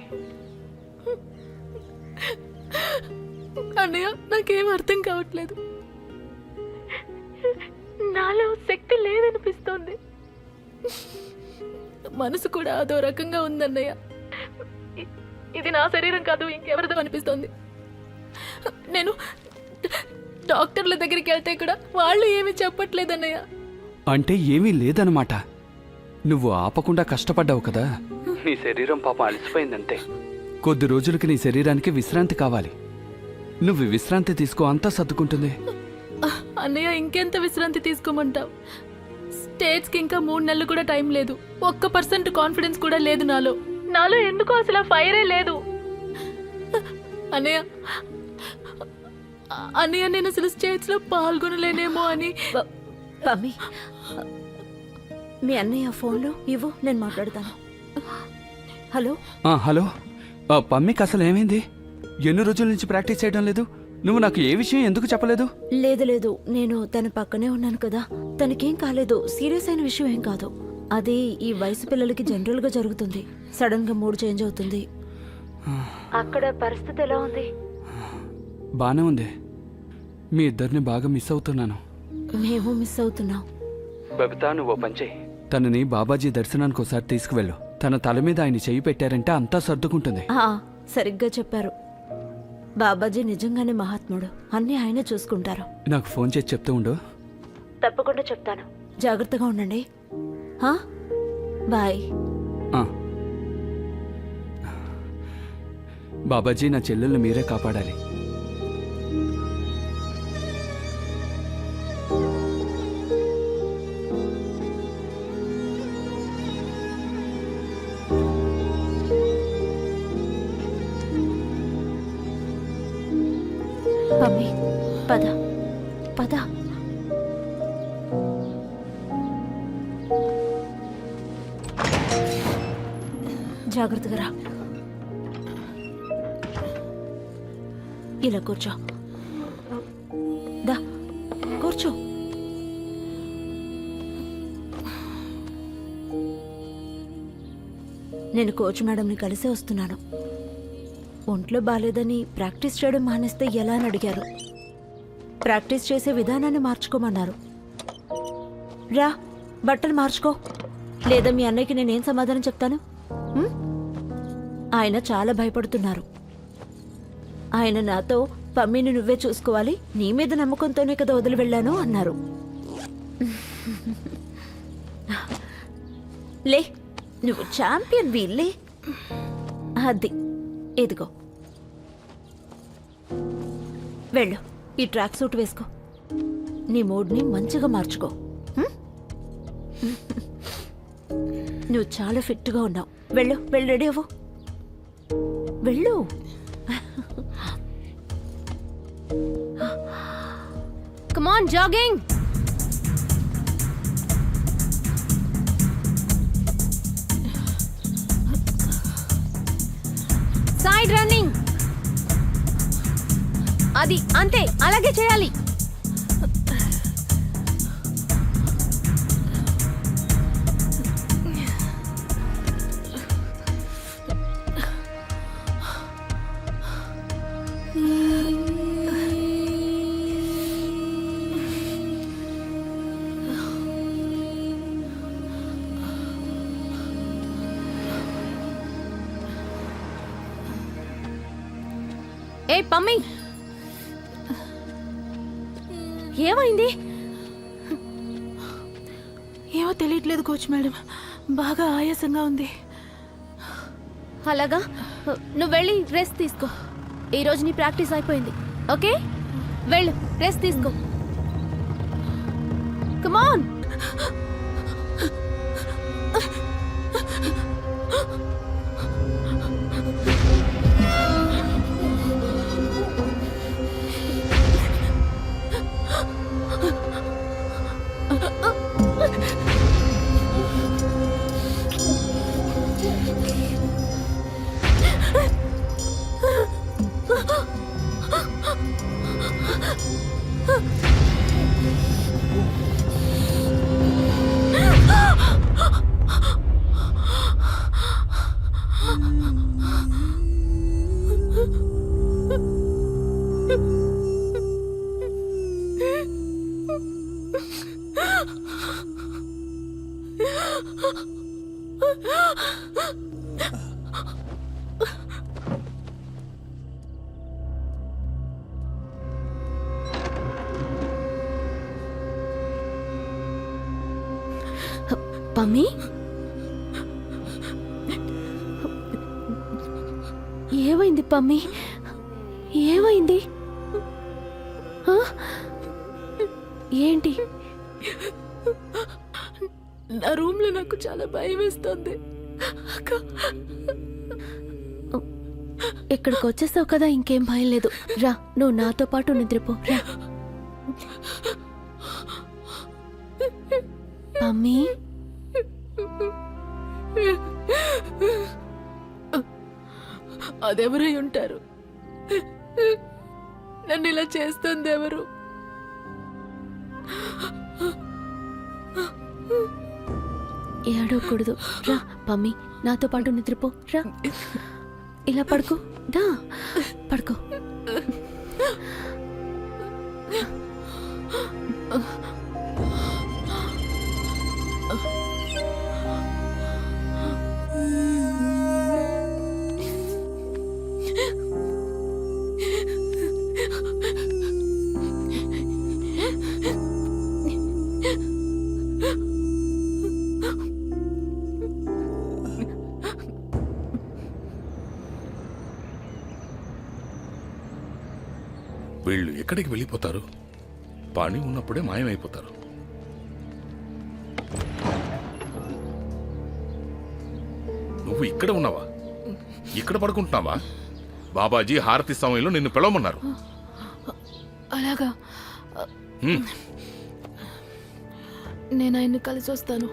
అన్నయ్య, నాకేం అర్థం కావట్లేదు. నాలో శక్తి లేదనిపిస్తోంది. మనసు కూడా అదో రకంగా ఉందన్నయ్య. ఇది నా శరీరం కాదు, ఇంకెవరిదో అనిపిస్తోంది. నేను డాక్టర్ల దగ్గరికి వెళ్తే కూడా వాళ్ళు ఏమీ చెప్పట్లేదన్నయ్య. అంటే ఏమీ లేదనమాట. నువ్వు ఆపకుండా కష్టపడ్డావు కదా. నీ శరీరం పాపం అలసిపోయిందంతే. కొద్ది రోజులకి నీ శరీరానికి విశ్రాంతి కావాలి. నువ్వు విశ్రాంతి తీసుకో, అంతా సర్దుకుంటుంది. అన్నయ్య, ఇంకెంత విశ్రాంతి తీసుకోమంటావు? స్టేట్స్కి ఇంకా 3 నెలలు కూడా టైం లేదు. 1% కాన్ఫిడెన్స్ కూడా లేదు నాలో ఎందుకో అసలు ఫైరే లేదు. అన్నయ్య, నేను అసలు స్టేట్స్ లో పాల్గొనలేనేమో అని. పమ్మి, మీ అన్నయ్య ఫోన్లో ఇవ్వు, నేను మాట్లాడతాను. హలో. హలో పమ్మికి అసలు ఏమైంది? ఎన్ని రోజుల నుంచి ప్రాక్టీస్ చేయడం లేదు? నువ్వు నాకు ఏ విషయం ఎందుకు చెప్పలేదు? లేదు, నేను తన పక్కనే ఉన్నాను కదా. తనకేం కాలేదు, సీరియస్ అయిన విషయం ఏం కాదు. అది ఈ వయసు పిల్లలకి జనరల్ గా జరుగుతుంది. సడన్ గా మూడ్ చేంజ్ అవుతుంది. అక్కడ పరిస్థితి ఎలా ఉంది? బానే ఉంది. మీ ఇద్దరిని బాగా మిస్ అవుతున్నాను. మేము మిస్ అవుతున్నాం. బబితా, నువ్వు పంచే. తనని బాబాజీ దర్శనానికి ఒకసారి తీసుకువెళ్ళు. తన తల మీద ఆయన చెయ్యి పెట్టారంటే అంతా సర్దుకుంటుంది. సరిగ్గా చెప్పారు. బాబాజీ నిజంగానే మహాత్ముడు. అన్నీ ఆయనే చూసుకుంటారు. నాకు ఫోన్ చేసి చెప్తూ ఉండు. తప్పకుండా చెప్తాను. జాగ్రత్తగా ఉండండి. బాయ్. బాబాజీ, నా చెల్లెల్ని మీరే కాపాడాలి. మమ్మీ, పద పద. జాగ్రత్తగా రా. ఇలా కూర్చో. దా, కూర్చో. నేను కోచ్ మేడంని కలిసే వస్తున్నాను. ఒంట్లో బాలేదని ప్రాక్టీస్ చేయడం మానేస్తే ఎలా అని అడిగారు. ప్రాక్టీస్ చేసే విధానాన్ని మార్చుకోమన్నారు. రా, బట్టలు మార్చుకో. లేదా మీ అన్నయ్యకి నేనేం సమాధానం చెప్తాను? ఆయన చాలా భయపడుతున్నారు. ఆయన నాతో పమ్మిని నువ్వే చూసుకోవాలి, నీ మీద నమ్మకంతోనే కదా వదిలి వెళ్ళాను అన్నారు. లే, నువ్వు ఛాంపియన్ వీళ్ళే. అది ఇదిగో వెళ్ళు, ఈ ట్రాక్ సూట్ వేసుకో. నీ మూడ్ని మంచిగా మార్చుకో. హ్మ్? నువ్వు చాలా ఫిట్గా ఉన్నావు. వెళ్ళు, వెళ్ళి రెడీ అవ్వు. వెళ్ళు. Come on, jogging. Side running. అది అంతే, అలాగే చేయాలి. ఏ పమ్మి, ఏమైంది? ఏమో తెలియట్లేదు కోచ్ మేడం, బాగా ఆయాసంగా ఉంది. అలాగా, నువ్వు వెళ్ళి రెస్ట్ తీసుకో. ఈరోజు నీ ప్రాక్టీస్ అయిపోయింది. ఓకే, వెళ్ళు, రెస్ట్ తీసుకో. Come on. పమ్మి, ఏమైంది పమ్మి? ఏమైంది? ఆ? ఏంటి? నా రూమ్ లో నాకు చాలా భయం వేస్తుంది. ఇక్కడికి వచ్చేసావు కదా, ఇంకేం భయం లేదు. రా, నువ్వు నాతో పాటు నిద్రపో. రా పమ్మి. అదెవరై ఉంటారు? నన్ను ఇలా చేస్తుంది ఎవరు? ఏడవకూడదు. రా పమ్మి, నాతో పాటు నిద్రపో. రా, ఇలా పడుకో. దా, పడుకో. వీళ్ళు ఎక్కడికి వెళ్ళిపోతారు? పని ఉన్నప్పుడే మాయమైపోతారు. నువ్వు ఇక్కడ ఉన్నావా? ఇక్కడ పడుకుంటున్నావా? బాబాజీ హారతి సమయంలో నిన్ను పిలవమన్నారు. అలాగా, నేను ఆయన్ని కలిసి వస్తాను.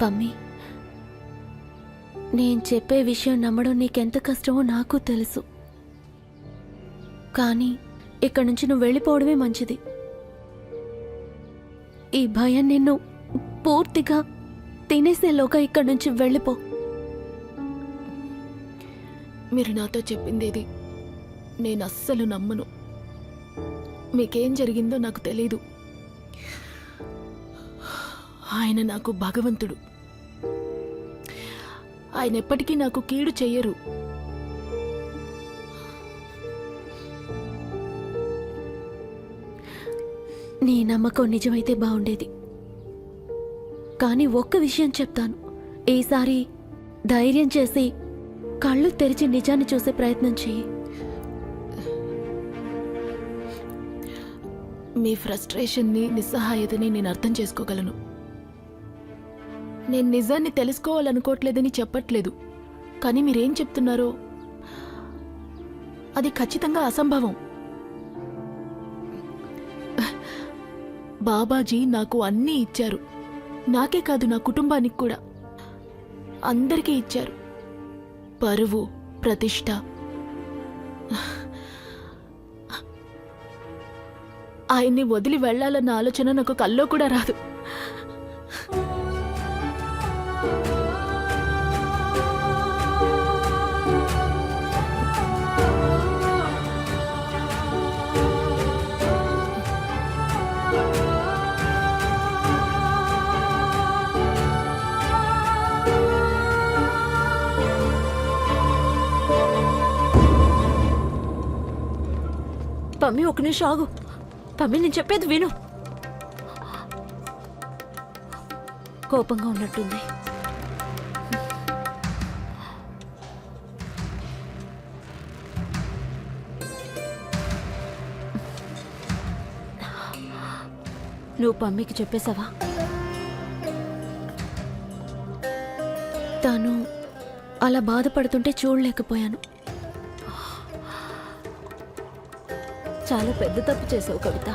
పమ్మి, నేను చెప్పే విషయం నమ్మడం నీకెంత కష్టమో నాకు తెలుసు. కానీ ఇక్కడి నుంచి నువ్వు వెళ్ళిపోవడమే మంచిది. ఈ భయం నిన్ను పూర్తిగా తినేసేలోగా ఇక్కడి నుంచి వెళ్ళిపో. మీరు నాతో చెప్పిందేది నేను అస్సలు నమ్మను. మీకేం జరిగిందో నాకు తెలీదు. ఆయన నాకు భగవంతుడు. ఆయన ఎప్పటికీ నాకు కీడు చెయ్యరు. నీ నమ్మకం నిజమైతే బాగుండేది. కానీ ఒక్క విషయం చెప్తాను, ఈసారి ధైర్యం చేసి కళ్ళు తెరిచి నిజాన్ని చూసే ప్రయత్నం చెయ్యి. మీ ఫ్రస్ట్రేషన్ని, నిస్సహాయతని నేను అర్థం చేసుకోగలను. నేను నిజాన్ని తెలుసుకోవాలనుకోవట్లేదని చెప్పట్లేదు, కానీ మీరేం చెప్తున్నారో అది ఖచ్చితంగా అసంభవం. బాబాజీ నాకు అన్నీ ఇచ్చారు. నాకే కాదు, నా కుటుంబానికి కూడా. అందరికీ ఇచ్చారు. పరువు, ప్రతిష్ట. ఆయన్ని వదిలి వెళ్ళాలన్న ఆలోచన నాకు కల్లో కూడా రాదు. పమ్మి, ఒక నిమిషం ఆగు. పమ్మి, నేను చెప్పేది విను. కోపంగా ఉన్నట్టుంది. నువ్వు పమ్మికి చెప్పేశావా? తాను అలా బాధపడుతుంటే చూడలేకపోయాను. చాలా పెద్ద తప్పు చేసావు కవిత.